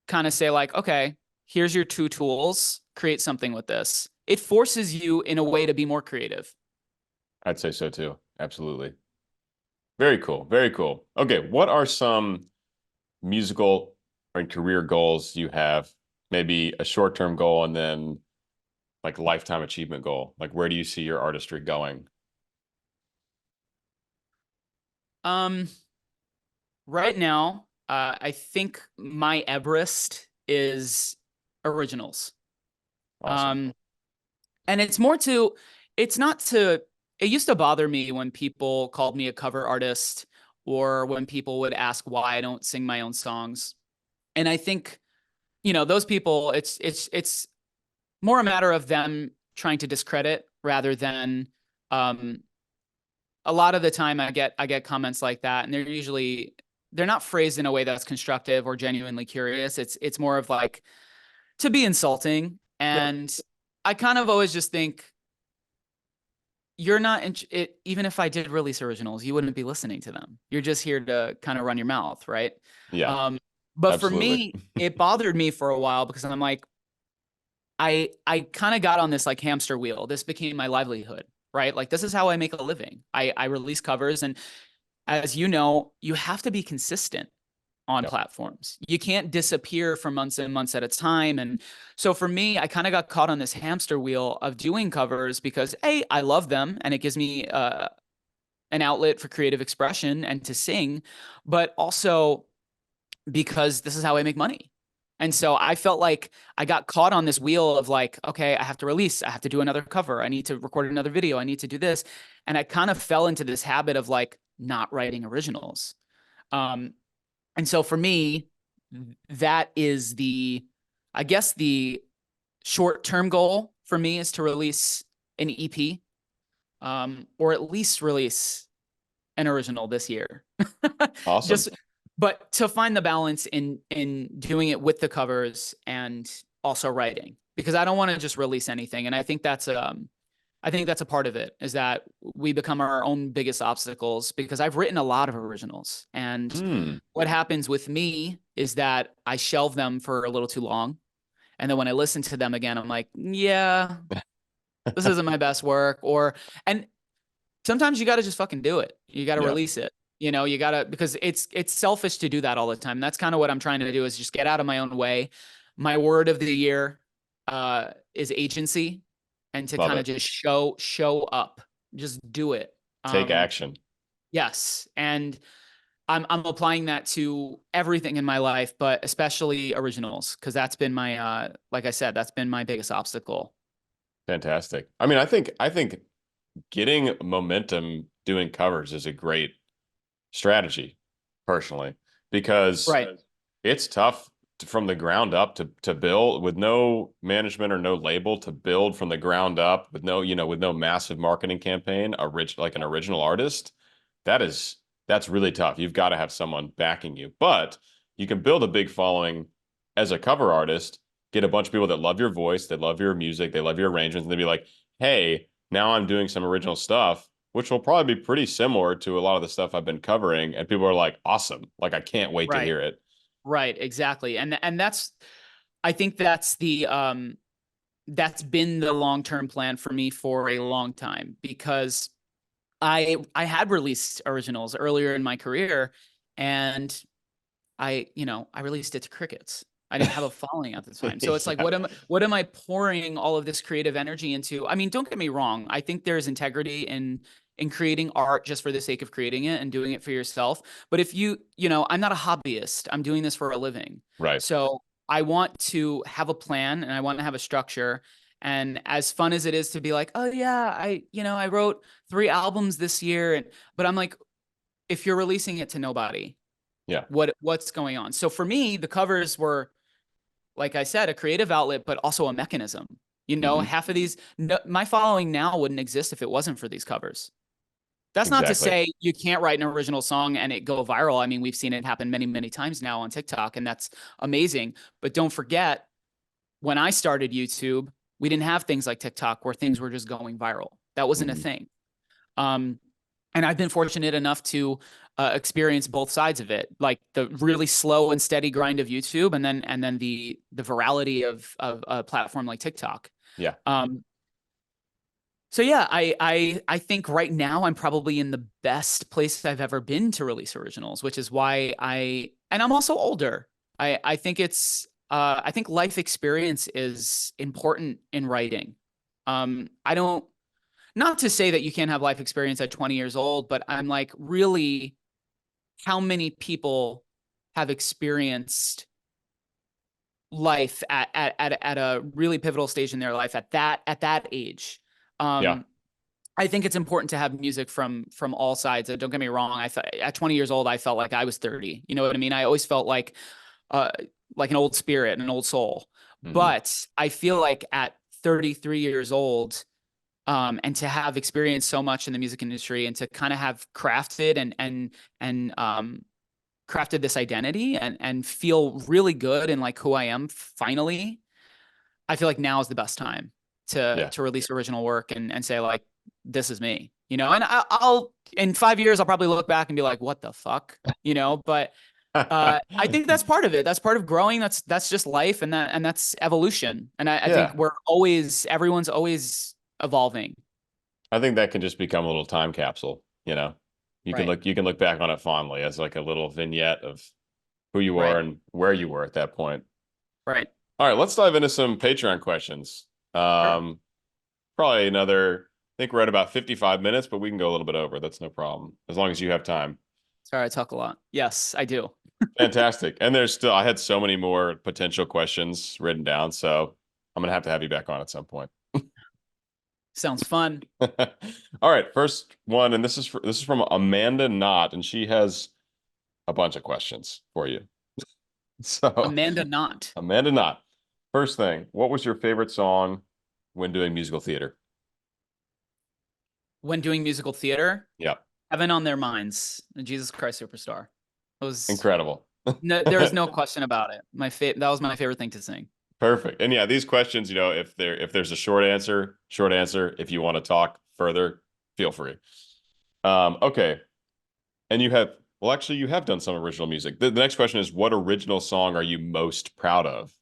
kind of say like, okay, here's your two tools, create something with this. It forces you in a way to be more creative. I'd say so too. Absolutely. Very cool. Very cool. Okay, what are some musical or career goals you have? Maybe a short-term goal and then like lifetime achievement goal. Like where do you see your artistry going? Right now, I think my Everest is originals. Awesome. And it's more to, it's not to, it used to bother me when people called me a cover artist or when people would ask why I don't sing my own songs. And I think, you know, those people, it's more a matter of them trying to discredit rather than, a lot of the time I get comments like that, and they're not phrased in a way that's constructive or genuinely curious. It's more of like to be insulting. Yeah. And I kind of always just think you're not it, even if I did release originals, you wouldn't be listening to them. You're just here to kind of run your mouth, right? Yeah, But for absolutely. me, it bothered me for a while because I'm like, I kind of got on this like hamster wheel. This became my livelihood, right? Like this is how I make a living. I release covers, and as you know, you have to be consistent on Yep. platforms. You can't disappear for months and months at a time. And so for me, I kind of got caught on this hamster wheel of doing covers because A, I love them and it gives me an outlet for creative expression and to sing, but also because this is how I make money. And so I felt like I got caught on this wheel of like, okay, I have to release, I have to do another cover, I need to record another video, I need to do this. And I kind of fell into this habit of like not writing originals. Um, and so for me, that is I guess the short-term goal for me is to release an EP, or at least release an original this year. Awesome. Just, but to find the balance in doing it with the covers and also writing, because I don't want to just release anything. And I think that's a part of it, is that we become our own biggest obstacles, because I've written a lot of originals. And Hmm. what happens with me is that I shelve them for a little too long. And then when I listen to them again, I'm like, yeah, this isn't my best work. And sometimes you got to just fucking do it. You got to Yeah. release it. You know, you got to, because it's selfish to do that all the time. That's kind of what I'm trying to do, is just get out of my own way. My word of the year is agency, and to Love kind of it. just show up, just do it. Take Um, action. yes. And I'm applying that to everything in my life, but especially originals, because that's been my like I said, that's been my biggest obstacle. Fantastic. I mean, I think getting momentum doing covers is a great strategy, personally, because Right. it's tough from the ground up to build with no management or no label, to build from the ground up with no, with no massive marketing campaign, like an original artist. That is that's really tough. You've got to have someone backing you. But you can build a big following as a cover artist, get a bunch of people that love your voice, they love your music, they love your arrangements, and they'd be like, hey, now I'm doing some original stuff, which will probably be pretty similar to a lot of the stuff I've been covering. And people are like, awesome. Like, I can't wait to Right. hear it. Right, exactly. And that's, I think that's been the long-term plan for me for a long time, because I had released originals earlier in my career, and I released it to crickets. I didn't have a following at the time. So it's like, Yeah. what am I pouring all of this creative energy into? I mean, don't get me wrong. I think there's integrity in creating art just for the sake of creating it and doing it for yourself. But if I'm not a hobbyist. I'm doing this for a living. Right. So I want to have a plan and I want to have a structure. And as fun as it is to be like, oh yeah, I wrote 3 albums this year. But I'm like, if you're releasing it to nobody, Yeah. what's going on? So for me, the covers were, like I said, a creative outlet, but also a mechanism. You know, half of these, no, my following now wouldn't exist if it wasn't for these covers. That's not to Exactly. say you can't write an original song and it go viral. I mean, we've seen it happen many, many times now on TikTok, and that's amazing. But don't forget, when I started YouTube, we didn't have things like TikTok where things were just going viral. That wasn't a thing. And I've been fortunate enough to experience both sides of it, like the really slow and steady grind of YouTube, and then the virality of a platform like TikTok. Yeah. So yeah, I think right now I'm probably in the best place I've ever been to release originals, which is why and I'm also older. I think I think life experience is important in writing. I don't, not to say that you can't have life experience at 20 years old, but I'm like, really, how many people have experienced life at a really pivotal stage in their life at that age? Yeah. I think it's important to have music from all sides. Don't get me wrong. I thought at 20 years old, I felt like I was 30. You know what I mean? I always felt uh, like an old spirit, an old soul. But I feel like at 33 years old, and to have experienced so much in the music industry and to kind of have crafted and crafted this identity and feel really good in like who I am finally, I feel like now is the best time Yeah. to release original work and say like, this is me, you know. And I'll in 5 years I'll probably look back and be like, what the fuck, you know. But I think that's part of it. That's part of growing. That's just life, and that's evolution. And I think Yeah. everyone's always evolving. I think that can just become a little time capsule, you know. Right. You can look back on it fondly as like a little vignette of who you are Right. and where you were at that point. Right. All right, let's dive into some Patreon questions. Sure. Probably another, I think we're at about 55 minutes, but we can go a little bit over. That's no problem, as long as you have time. Sorry, I talk a lot. Yes, I do. Fantastic. And there's still, I had so many more potential questions written down, so I'm gonna have to have you back on at some point. Sounds fun. All right, first one, and this is from Amanda Knott, and she has a bunch of questions for you. So, Amanda Knott. Amanda Knott, first thing, what was your favorite song when doing musical theater? When doing musical theater, Yeah, Heaven on Their Minds, Jesus Christ Superstar. It was incredible. no, there was no question about it. That was my favorite thing to sing. Perfect. And yeah, these questions, you know, if there's a short answer, short answer. If you want to talk further, feel free. Okay. And you have, well, actually, you have done some original music. The next question is, what original song are you most proud of?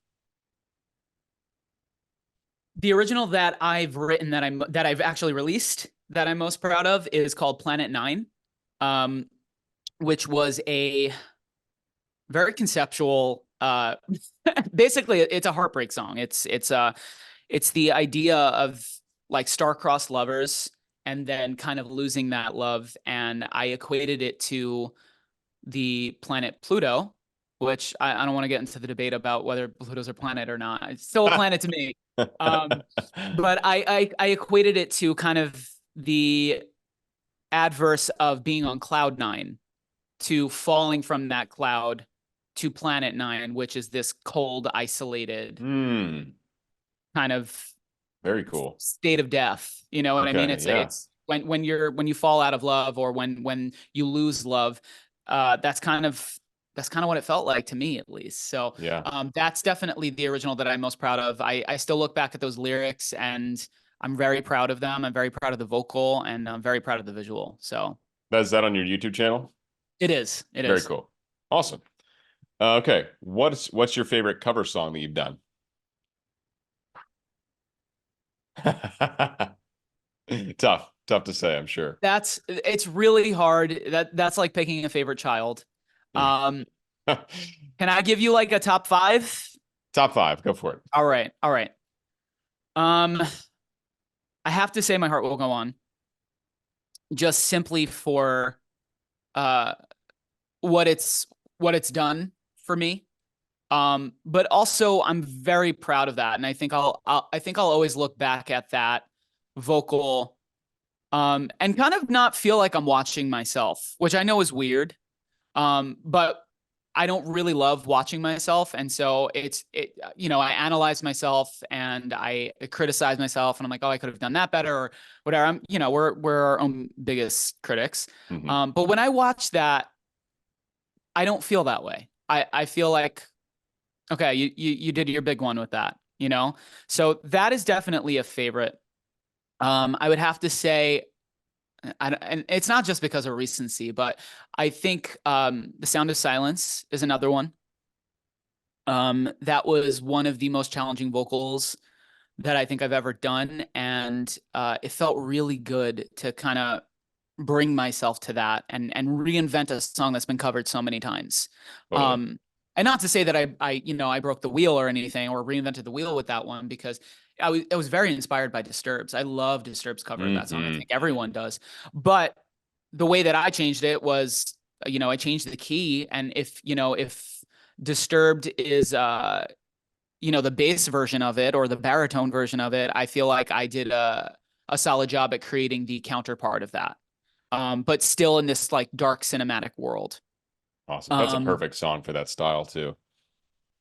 The original that I've written that I've actually released that I'm most proud of is called Planet Nine, which was a very conceptual. Basically, it's a heartbreak song. It's the idea of like star-crossed lovers and then kind of losing that love, and I equated it to the planet Pluto, which I don't want to get into the debate about whether Pluto's a planet or not. It's still a planet to me. But I equated it to kind of the adverse of being on cloud nine to falling from that cloud to planet nine, which is this cold, isolated kind of Very cool. state of death. You know what I mean? Okay, yeah. It's when you fall out of love or when you lose love, that's kind of what it felt like to me, at least. So Yeah. that's definitely the original that I'm most proud of. I still look back at those lyrics and I'm very proud of them. I'm very proud of the vocal and I'm very proud of the visual. So Is that on your YouTube channel? it is. It Very is. cool. Awesome. Okay. What's your favorite cover song that you've done? Tough to say, I'm sure. It's really hard. That's like picking a favorite child. Yeah. Can I give you like a top five? Top five, go for it. All right. All right. I have to say My Heart Will Go On, just simply for uh what it's done for me. But also I'm very proud of that. And I think I think I'll always look back at that vocal and kind of not feel like I'm watching myself, which I know is weird. But I don't really love watching myself. And so you know, I analyze myself and I criticize myself and I'm like, oh, I could have done that better or whatever. You know, we're our own biggest critics. Mm-hmm. But when I watch that, I don't feel that way. I feel like, okay, you did your big one with that, you know? So that is definitely a favorite. I would have to say, and it's not just because of recency, but I think The Sound of Silence is another one. That was one of the most challenging vocals that I think I've ever done, and it felt really good to kind of bring myself to that and reinvent a song that's been covered so many times. Totally. Um, and not to say that I broke the wheel or anything or reinvented the wheel with that one, because I was very inspired by Disturbed's. I love Disturbed's cover of that song. I Mm-hmm. think everyone does. But the way that I changed it was, you know, I changed the key. And if Disturbed is you know, the bass version of it or the baritone version of it, I feel like I did a solid job at creating the counterpart of that. But still in this like dark cinematic world. Awesome. That's a Um, perfect song for that style too.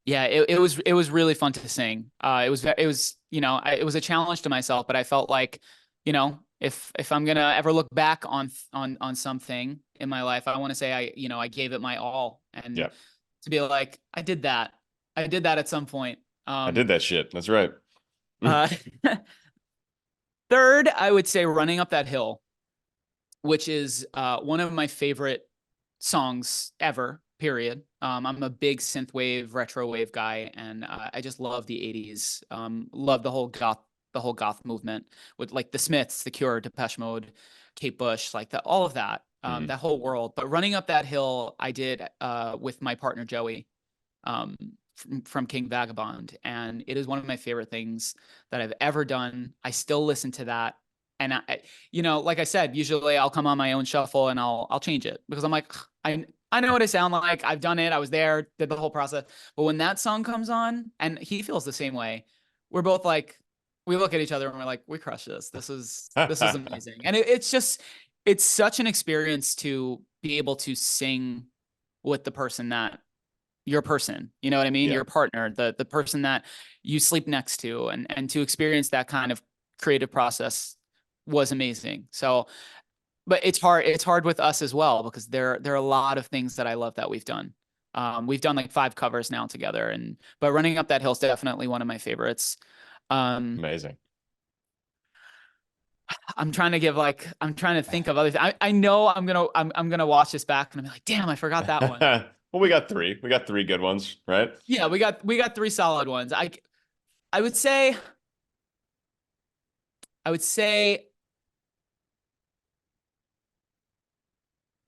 yeah, it was really fun to sing. It was you know, it was a challenge to myself, but I felt like, you know, if I'm gonna ever look back on something in my life, I want to say I gave it my all, and Yeah. to be like I did that at some point. I did that shit. That's right. Uh, Third, I would say Running Up That Hill, which is one of my favorite songs ever, period. I'm a big synthwave, retro wave guy, and I just love the 80s. Love the whole goth movement with like the Smiths, The Cure, Depeche Mode, Kate Bush, like that, all of that, Mm-hmm. that whole world. But Running Up That Hill, I did with my partner Joey, um, from King Vagabond, and it is one of my favorite things that I've ever done. I still listen to that, and you know, like I said, usually I'll come on my own shuffle and I'll change it because I'm like, I know what I sound like. I've done it. I was there, did the whole process. But when that song comes on, and he feels the same way, we're both like, we look at each other and we're like, we crushed this. This is amazing, and it's just it's such an experience to be able to sing with the person that your person, you know what I mean? Yeah. Your partner, the person that you sleep next to, and to experience that kind of creative process was amazing. So, but it's hard with us as well because there are a lot of things that I love that we've done. We've done like 5 covers now together, and but Running Up That Hill is definitely one of my favorites. Um, Amazing. I'm trying to think of other I know I'm gonna watch this back and I'm like, damn, I forgot that one. Well, we got three. We got three good ones, right? Yeah, we got 3 solid ones. I would say I would say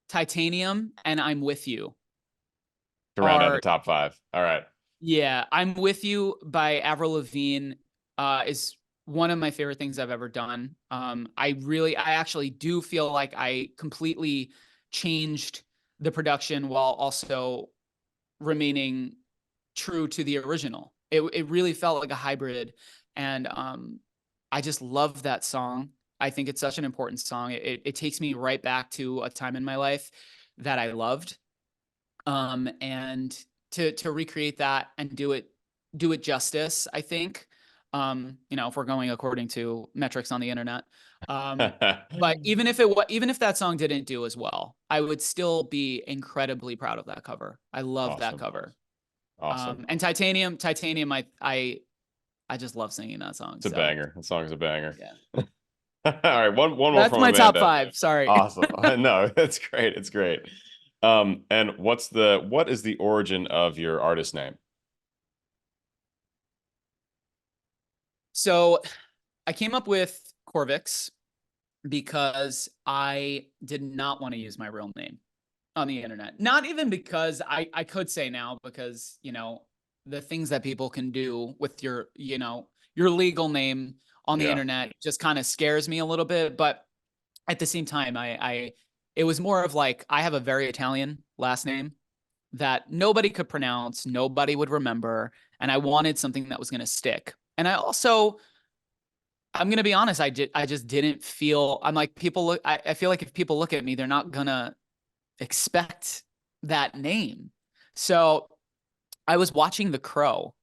Titanium and I'm With You To round out the are, top five. All right. yeah, I'm With You by Avril Lavigne is one of my favorite things I've ever done. I actually do feel like I completely changed the production while also remaining true to the original. It really felt like a hybrid, and I just love that song. I think it's such an important song. It takes me right back to a time in my life that I loved, and to recreate that and do it justice, I think. You know, if we're going according to metrics on the internet. But even if that song didn't do as well, I would still be incredibly proud of that cover. I love that Awesome. cover. Awesome. And Titanium, I just love singing that song. It's a So banger. That song is a banger. yeah, All right, one more that's from my top Amanda. 5. Sorry. Awesome. No, it's great. It's great. And what is the origin of your artist name? So I came up with Corvyx because I did not want to use my real name on the internet. Not even because I could say now, because, you know, the things that people can do with your, you know, your legal name on the Yeah. internet just kind of scares me a little bit. But at the same time, it was more of like, I have a very Italian last name that nobody could pronounce, nobody would remember. And I wanted something that was going to stick. And I also, I'm going to be honest, I just didn't feel, I'm like, I feel like if people look at me, they're not going to expect that name. So I was watching The Crow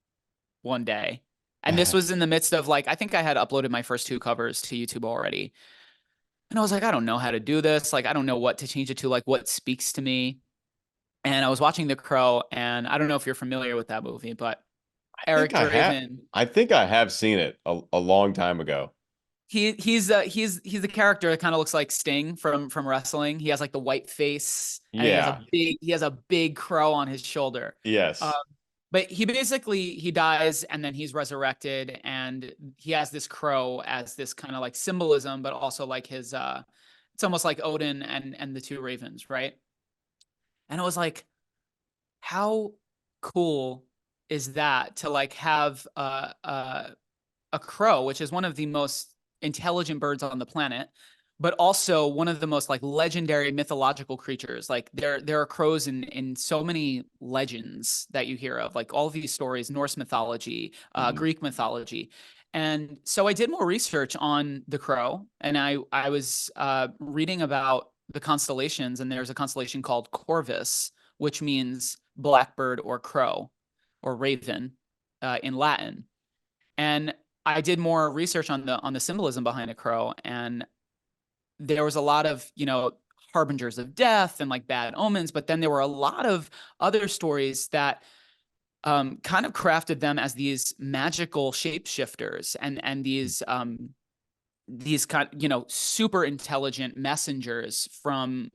one day, and this was in the midst of like, I think I had uploaded my first 2 covers to YouTube already. And I was like, I don't know how to do this. Like, I don't know what to change it to, like what speaks to me. And I was watching The Crow, and I don't know if you're familiar with that movie, but Eric Draven, I think I have seen it a long time ago. he's the character that kind of looks like Sting from wrestling. He has like the white face, and Yeah. he has a big crow on his shoulder. Uh, Yes. but he dies and then he's resurrected, and he has this crow as this kind of like symbolism, but also like his it's almost like Odin and the 2 ravens, right? And I was like, how cool is that to like have a crow, which is one of the most intelligent birds on the planet, but also one of the most like legendary mythological creatures. Like there are crows in so many legends that you hear of, like all of these stories, Norse mythology, Mhm. Greek mythology. And so I did more research on the crow, and I was reading about the constellations, and there's a constellation called Corvus, which means blackbird or crow or raven in Latin. And I did more research on the symbolism behind a crow, and there was a lot of, harbingers of death and like bad omens, but then there were a lot of other stories that kind of crafted them as these magical shapeshifters and these kind, super intelligent messengers from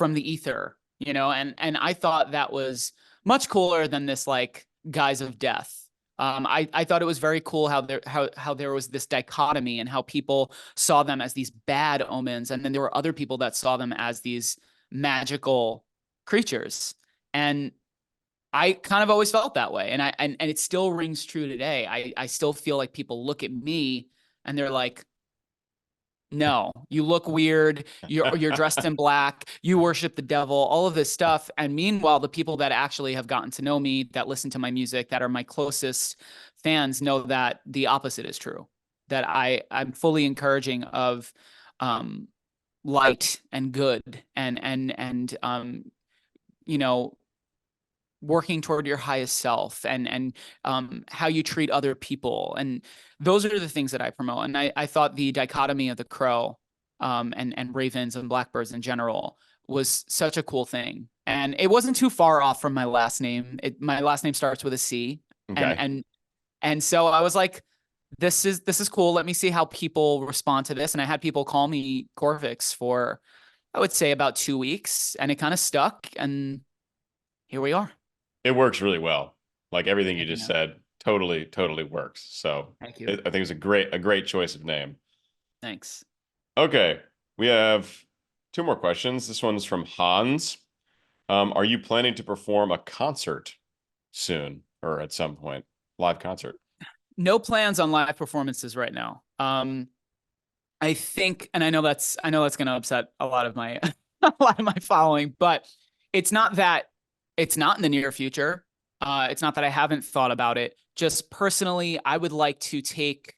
the ether, and I thought that was much cooler than this like guise of death. I thought it was very cool how there was this dichotomy and how people saw them as these bad omens, and then there were other people that saw them as these magical creatures. And I kind of always felt that way, and it still rings true today. I still feel like people look at me and they're like, no, you look weird. You're dressed in black. You worship the devil, all of this stuff. And meanwhile, the people that actually have gotten to know me, that listen to my music, that are my closest fans, know that the opposite is true. That I'm fully encouraging of um, light and good and you know working toward your highest self and how you treat other people, and those are the things that I promote. And I thought the dichotomy of the crow and ravens and blackbirds in general was such a cool thing, and it wasn't too far off from my last name. My last name starts with a C, and Okay. and so I was like, this is cool. Let me see how people respond to this. And I had people call me Corvyx for, I would say, about 2 weeks, and it kind of stuck, and here we are. It works really well. Like everything you Thank you, just man. said, totally works. So Thank you. I think it's a great choice of name. Thanks. Okay, we have 2 more questions. This one's from Hans. Are you planning to perform a concert soon or at some point? Live concert? No plans on live performances right now. I think, and I know that's going to upset a lot of my a lot of my following, but it's not that it's not in the near future. It's not that I haven't thought about it. Just personally, I would like to take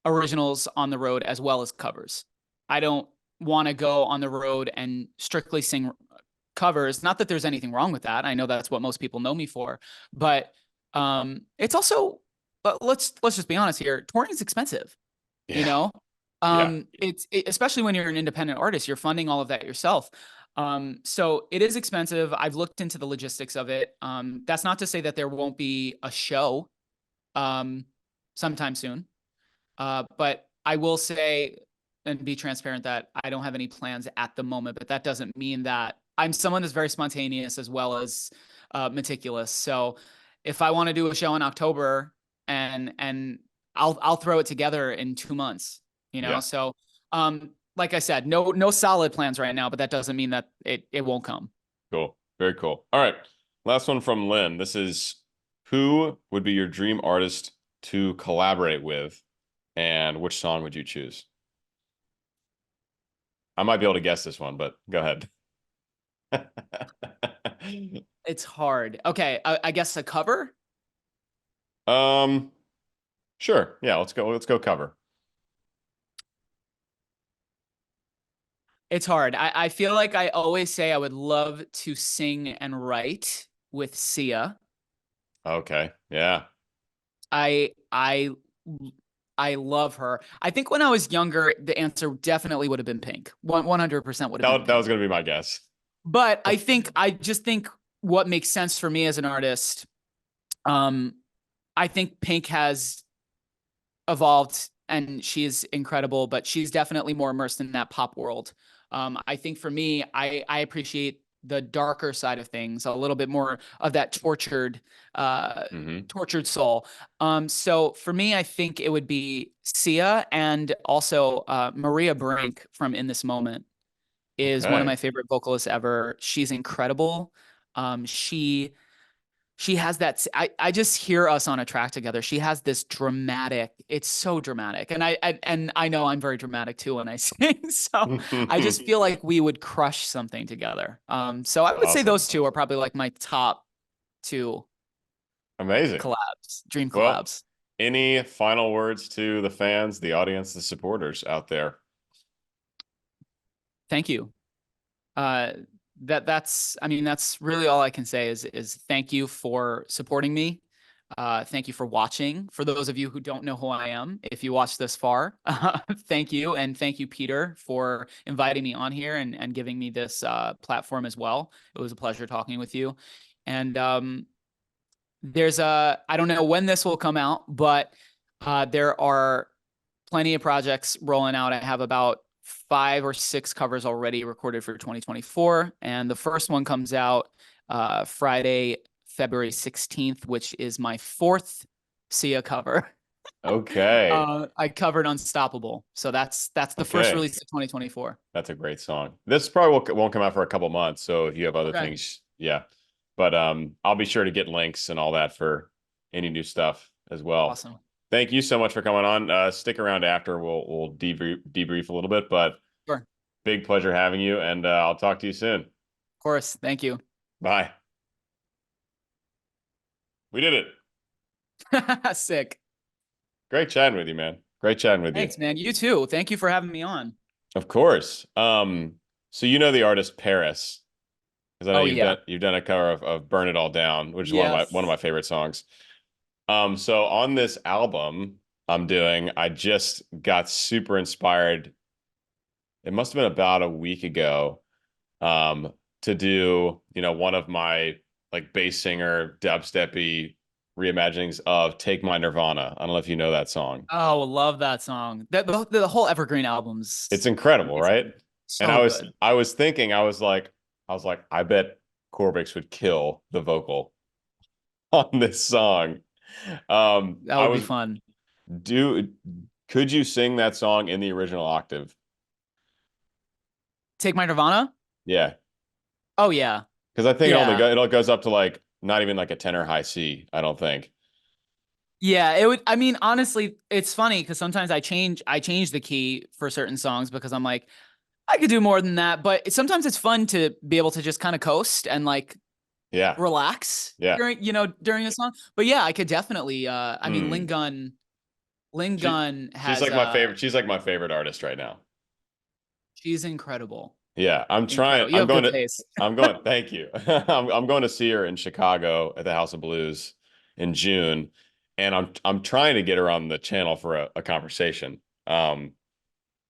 originals on the road as well as covers. I don't want to go on the road and strictly sing covers. Not that there's anything wrong with that. I know that's what most people know me for, but it's also, let's just be honest here. Touring is expensive, you Yeah. know. Yeah. Especially when you're an independent artist, you're funding all of that yourself. So it is expensive. I've looked into the logistics of it. That's not to say that there won't be a show um, sometime soon. But I will say and be transparent that I don't have any plans at the moment, but that doesn't mean that I'm someone that's very spontaneous as well as meticulous. So if I want to do a show in October and I'll throw it together in 2 months, Yeah. So like I said, no solid plans right now, but that doesn't mean that it won't come. Cool. Very cool. All right. Last one from Lynn. This is, who would be your dream artist to collaborate with, and which song would you choose? I might be able to guess this one, but go ahead. It's hard. Okay, I guess a cover. Um, sure. Yeah, let's go. Let's go cover. It's hard. I feel like I always say I would love to sing and write, with Sia. Okay. Yeah. I I I love her. I think when I was younger, the answer definitely would have been Pink. 100% would have been That was Pink. gonna be my guess. But I just think what makes sense for me as an artist, um, I think Pink has evolved and she is incredible, but she's definitely more immersed in that pop world. I think for me, I appreciate the darker side of things, a little bit more of that tortured soul. So for me, I think it would be Sia, and also Maria Brink from In This Moment is one of Okay. my favorite vocalists ever. She's incredible. She has that. I just hear us on a track together. She has this dramatic, it's so dramatic. And I know I'm very dramatic too when I sing. So I just feel like we would crush something together. So I would say Awesome. those two are probably like my top two Amazing. collabs, dream Well, collabs. any final words to the fans, the audience, the supporters out there? Thank you. uh I mean, that's really all I can say is thank you for supporting me. Thank you for watching. For those of you who don't know who I am, if you watched this far, thank you. And thank you, Peter, for inviting me on here and giving me this platform as well. It was a pleasure talking with you. And I don't know when this will come out, but there are plenty of projects rolling out. I have about 5 or 6 covers already recorded for 2024. And the first one comes out Friday, February 16th, which is my 4th Sia cover. Okay. I covered Unstoppable. So that's the first Okay. release of 2024. That's a great song. This probably won't come out for a couple months. So if you have other Okay. things, yeah. But I'll be sure to get links and all that for any new stuff as well. Awesome. Thank you so much for coming on. Stick around after. We'll debrief a little bit, but Sure. big pleasure having you, and I'll talk to you soon. Of course. Thank you. Bye. We did Sick. it. Great chatting with you, man. Great chatting with you. Thanks, man. You too. Thank you for having me on. Of course. So you know the artist Paris, because I know Oh, yeah. you've done a cover of Burn It All Down, which is one of Yes. my favorite songs. So on this album I just got super inspired. It must have been about a week ago, to do, one of my like bass singer dubsteppy reimaginings of Take My Nirvana. I don't know if you know that song. Oh, love that song. The whole Evergreen album's It's incredible, amazing. right? And So good. I was thinking, I was like, I bet Corvyx would kill the vocal on this song. That I would be was fun. do Could you sing that song in the original octave? Take My Nirvana? Yeah. Oh, yeah. Because I think Yeah. it goes up to like not even like a tenor high C, I don't think. Yeah, it would. I mean, honestly, it's funny because sometimes I change the key for certain songs because I'm like, I could do more than that. But sometimes it's fun to be able to just kind of coast and like Yeah. relax Yeah. during a song. But yeah, I could definitely I mean, Mm. Lin She Gun she's has like my favorite. She's like my favorite artist right now. she's incredible. Yeah, I'm trying. Incredible. You have good taste. I'm going. Thank you. I'm going to see her in Chicago at the House of Blues in June, and I'm trying to get her on the channel for a conversation. I've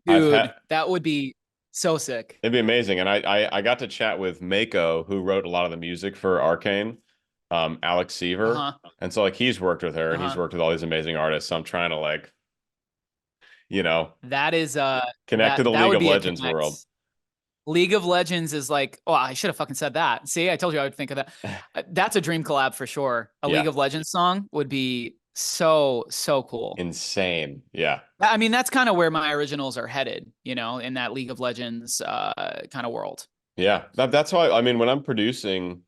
had Dude, that would be so sick. It'd be amazing, and I got to chat with Mako, who wrote a lot of the music for Arcane, Alex Seaver, Uh-huh. and so like he's worked with her, and he's Uh-huh. worked with all these amazing artists. So I'm trying to like, you know, That is connect to the that League would of be a Legends connect. world. League of Legends is like, oh, I should have fucking said that. See, I told you I would think of that. That's a dream collab for sure. A League Yeah. of Legends song would be so cool. Insane. Yeah. I mean, that's kind of where my originals are headed, in that League of Legends kind of world. Yeah. That's why, I mean, when I'm producing,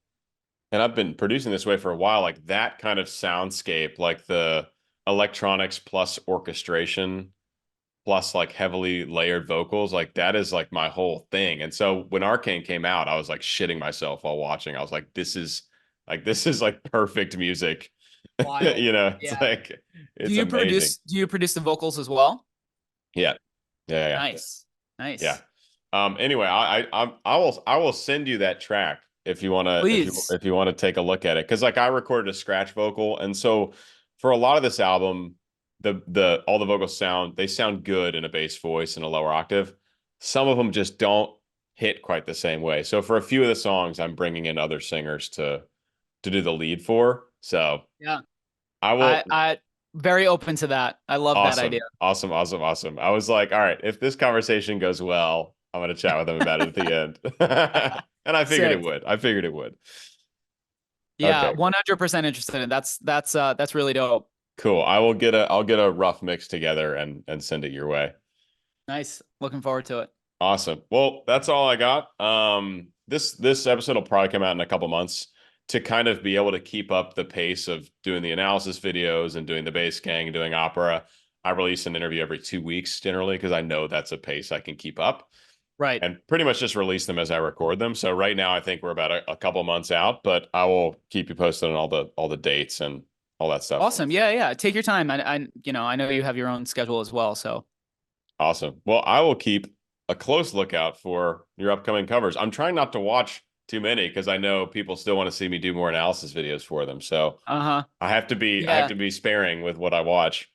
and I've been producing this way for a while, like that kind of soundscape, like the electronics plus orchestration plus like heavily layered vocals, like that is like my whole thing. And so when Arcane came out, I was like shitting myself while watching. I was like, this is like perfect music. Wild. It's Yeah. like it's amazing. Do you produce the vocals as well? Yeah. Yeah. Nice. Yeah. Nice. Anyway, I will send you that track if you want to Please. if you want to take a look at it, because like I recorded a scratch vocal, and so for a lot of this album, the all the vocals sound good in a bass voice and a lower octave. Some of them just don't hit quite the same way. So for a few of the songs, I'm bringing in other singers to do the lead for. So Yeah. I will. I very open to that. I love that idea. Awesome, awesome, awesome, awesome. I was like, all right, if this conversation goes well, I'm gonna chat with him about it at the end. And I figured it Sick. would. I figured it would. Yeah, Okay, 100% interested in. That's really dope. cool. I'll get a rough mix together and send it your way. Nice. Looking forward to it. Awesome. Well, that's all I got. This episode will probably come out in a couple months to kind of be able to keep up the pace of doing the analysis videos and doing the bass gang and doing opera. I release an interview every 2 weeks generally because I know that's a pace I can keep up Right. and pretty much just release them as I record them. So right now I think we're about a couple months out, but I will keep you posted on all the dates and all that stuff. Awesome. Yeah, yeah. Take your time. I know you have your own schedule as well. So Awesome. Well, I will keep a close lookout for your upcoming covers. I'm trying not to watch too many because I know people still want to see me do more analysis videos for them. So uh-huh. I have Yeah. to be sparing with what I watch.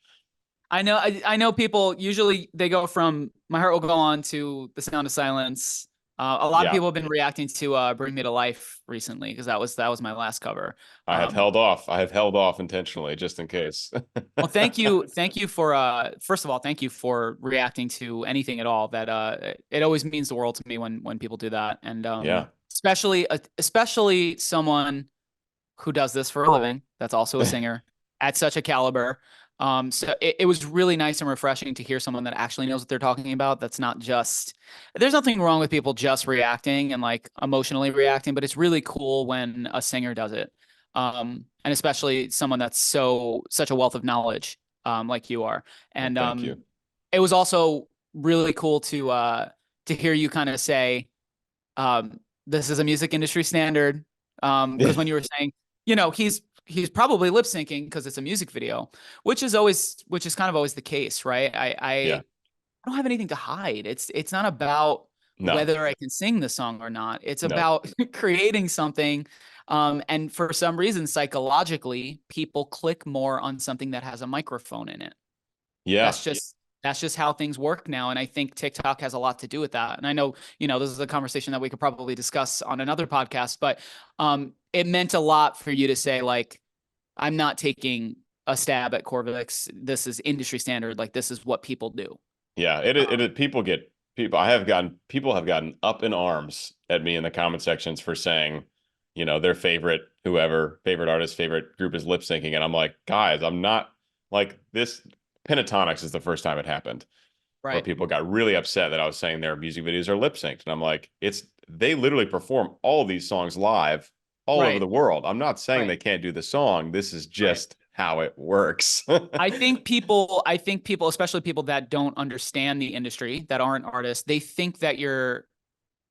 I know people usually they go from My Heart Will Go On to The Sound of Silence. A lot of Yeah. people have been reacting to Bring Me to Life recently because that was my last cover. I have held off. I have held off intentionally just in case. Well, thank you for first of all, thank you for reacting to anything at all. That it always means the world to me when people do that, and Yeah. especially someone who does this for a living. That's also a singer at such a caliber. So it was really nice and refreshing to hear someone that actually knows what they're talking about. That's not just, there's nothing wrong with people just reacting and like emotionally reacting, but it's really cool when a singer does it. And especially someone that's such a wealth of knowledge, like you are. Well, And, thank you. it was also really cool to hear you kind of say, this is a music industry standard. Because when you were saying, he's probably lip syncing because it's a music video, which is kind of always the case, right? Yeah. I don't have anything to hide. It's not about No. whether I can sing the song or not. It's No. about creating something. And for some reason, psychologically, people click more on something that has a microphone in it. Yeah. That's just how things work now. And I think TikTok has a lot to do with that. And I know, this is a conversation that we could probably discuss on another podcast, but it meant a lot for you to say, like, I'm not taking a stab at Corvyx. This is industry standard. Like, this is what people do. Yeah. People have gotten up in arms at me in the comment sections for saying, their favorite favorite artist, favorite group is lip syncing. And I'm like, guys, I'm not like this. Pentatonics is the first time it happened where Right. people got really upset that I was saying their music videos are lip synced. And I'm like, they literally perform all these songs live all over the world. I'm not saying they can't do the song. This is just how it works. I think people, especially people that don't understand the industry, that aren't artists, they think that you're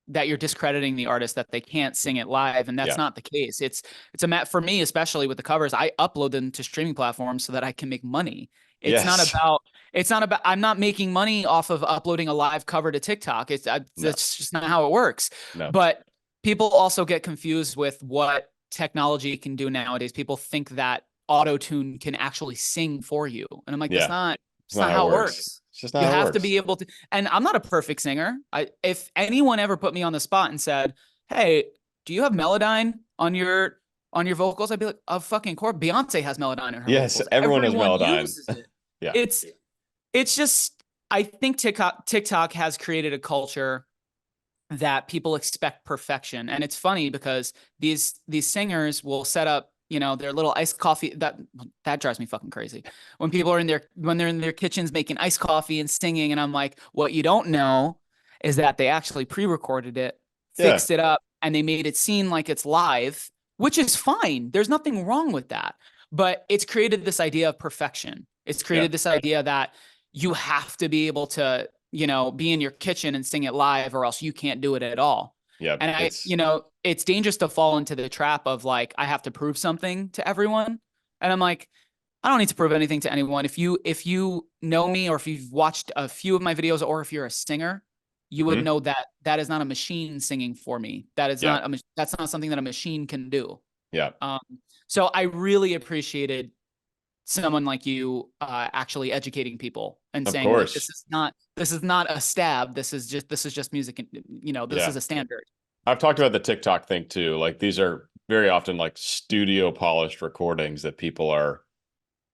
discrediting the artist, that they can't sing it live, and that's not the case. It's for me, especially with the covers, I upload them to streaming platforms so that I can make money. It's not about I'm not making money off of uploading a live cover to TikTok. That's just not how it works. No. But people also get confused with what technology can do nowadays. People think that auto-tune can actually sing for you. And I'm like, that's not how it works. It's just not you how it have works. to be able to, and I'm not a perfect singer. If anyone ever put me on the spot and said, hey, do you have Melodyne on your vocals? I'd be like, oh, fucking course. Beyonce has Melodyne in her vocals. Everyone has Melodyne. Uses it. Yeah. It's just, I think TikTok has created a culture that people expect perfection. And it's funny because these singers will set up, their little iced coffee. That drives me fucking crazy. When people are when they're in their kitchens making iced coffee and singing, and I'm like, what you don't know is that they actually pre-recorded it, fixed it up, and they made it seem like it's live, which is fine. There's nothing wrong with that. But it's created this idea of perfection. It's created this idea that you have to be able to, be in your kitchen and sing it live, or else you can't do it at all. Yeah. And it's dangerous to fall into the trap of like, I have to prove something to everyone. And I'm like, I don't need to prove anything to anyone. If you know me, or if you've watched a few of my videos, or if you're a singer, you would know that that is not a machine singing for me. That is not that's not something that a machine can do. Yeah. So I really appreciated someone like you actually educating people and saying, like, this is not a stab. This is just music. And, you know, this is a standard. I've talked about the TikTok thing too. Like, these are very often like studio polished recordings that people are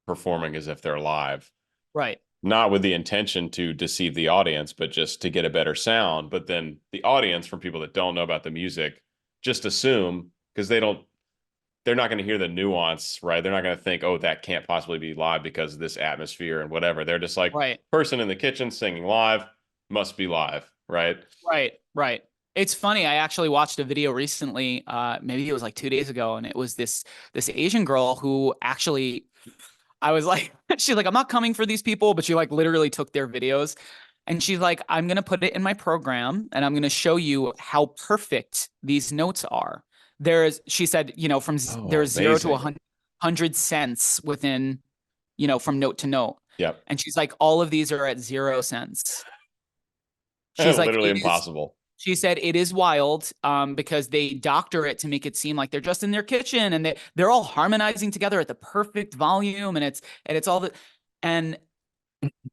performing as if they're live. Right. Not with the intention to deceive the audience, but just to get a better sound. But then the audience, from people that don't know about the music, just assume, because they're not going to hear the nuance, right? They're not going to think, oh, that can't possibly be live because of this atmosphere and whatever. They're just like, person in the kitchen singing live must be live, right? Right. It's funny. I actually watched a video recently, maybe it was like 2 days ago, and it was this Asian girl who actually, I was like, she's like, I'm not coming for these people, but she like literally took their videos, and she's like, I'm going to put it in my program, and I'm going to show you how perfect these notes are. She said, you know, there's 0 to 100 cents within, you know, from note to note. Yep. And she's like, all of these are at 0 cents. She's like, literally impossible. She said it is wild because they doctor it to make it seem like they're just in their kitchen, and they're all harmonizing together at the perfect volume, and it's all the, and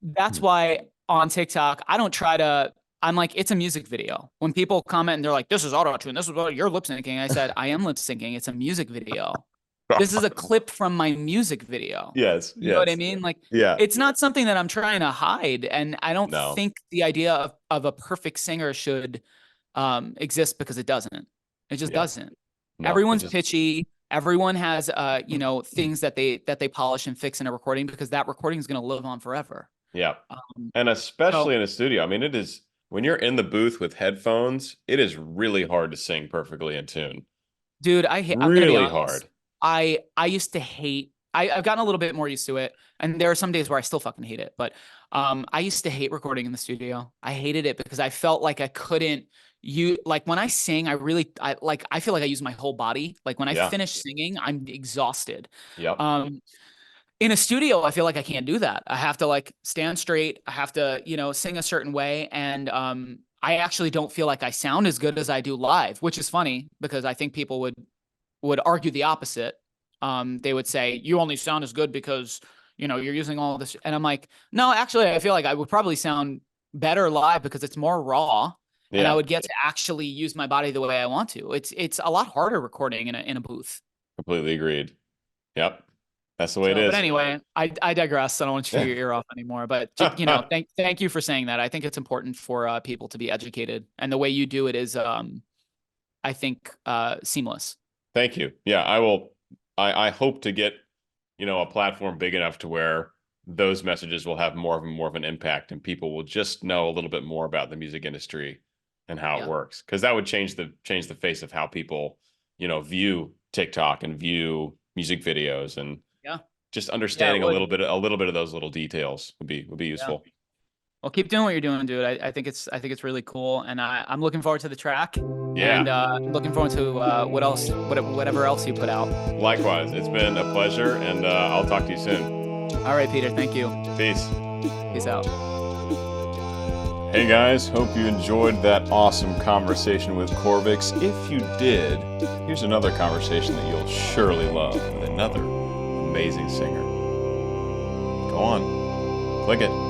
that's why on TikTok I don't try to. I'm like, it's a music video. When people comment and they're like, this is auto-tune, this is what you're lip syncing, I said, I am lip syncing. It's a music video. This is a clip from my music video. Yes. You know what I mean? Like, it's not something that I'm trying to hide. And I don't think the idea of a perfect singer should exist, because it doesn't. It just doesn't. No, everyone's pitchy. Everyone has, you know, things that they polish and fix in a recording, because that recording is going to live on forever. Yeah. And especially in a studio. I mean, it is, when you're in the booth with headphones, it is really hard to sing perfectly in tune. Dude, I'm gonna be honest. Hard. I used to hate, I've gotten a little bit more used to it. And there are some days where I still fucking hate it. But I used to hate recording in the studio. I hated it because I felt like I couldn't, like when I sing, I feel like I use my whole body. Like when I finish singing, I'm exhausted. Yep. In a studio, I feel like I can't do that. I have to like stand straight. I have to, you know, sing a certain way. And I actually don't feel like I sound as good as I do live, which is funny because I think people would argue the opposite. They would say, you only sound as good because, you know, you're using all of this. And I'm like, no, actually, I feel like I would probably sound better live because it's more raw. Yeah. And I would get to actually use my body the way I want to. It's a lot harder recording in a booth. Completely agreed. Yep. That's the way it is. But anyway, I digress. I don't want to chew your ear off anymore. But you know, thank you for saying that. I think it's important for people to be educated, and the way you do it is, I think, seamless. Thank you. Yeah, I will. I hope to get, you know, a platform big enough to where those messages will have more of an impact, and people will just know a little bit more about the music industry and how it works. Because that would change the face of how people, you know, view TikTok and view music videos, and just understanding a little bit of those little details would be useful. Yeah. Well, keep doing what you're doing, dude. I think it's really cool, and I'm looking forward to the track. Yeah. And looking forward to whatever else you put out. Likewise, it's been a pleasure, and I'll talk to you soon. All right, Peter. Thank you. Peace. Peace out. Hey guys, hope you enjoyed that awesome conversation with Corvyx. If you did, here's another conversation that you'll surely love with another amazing singer. Go on, click it.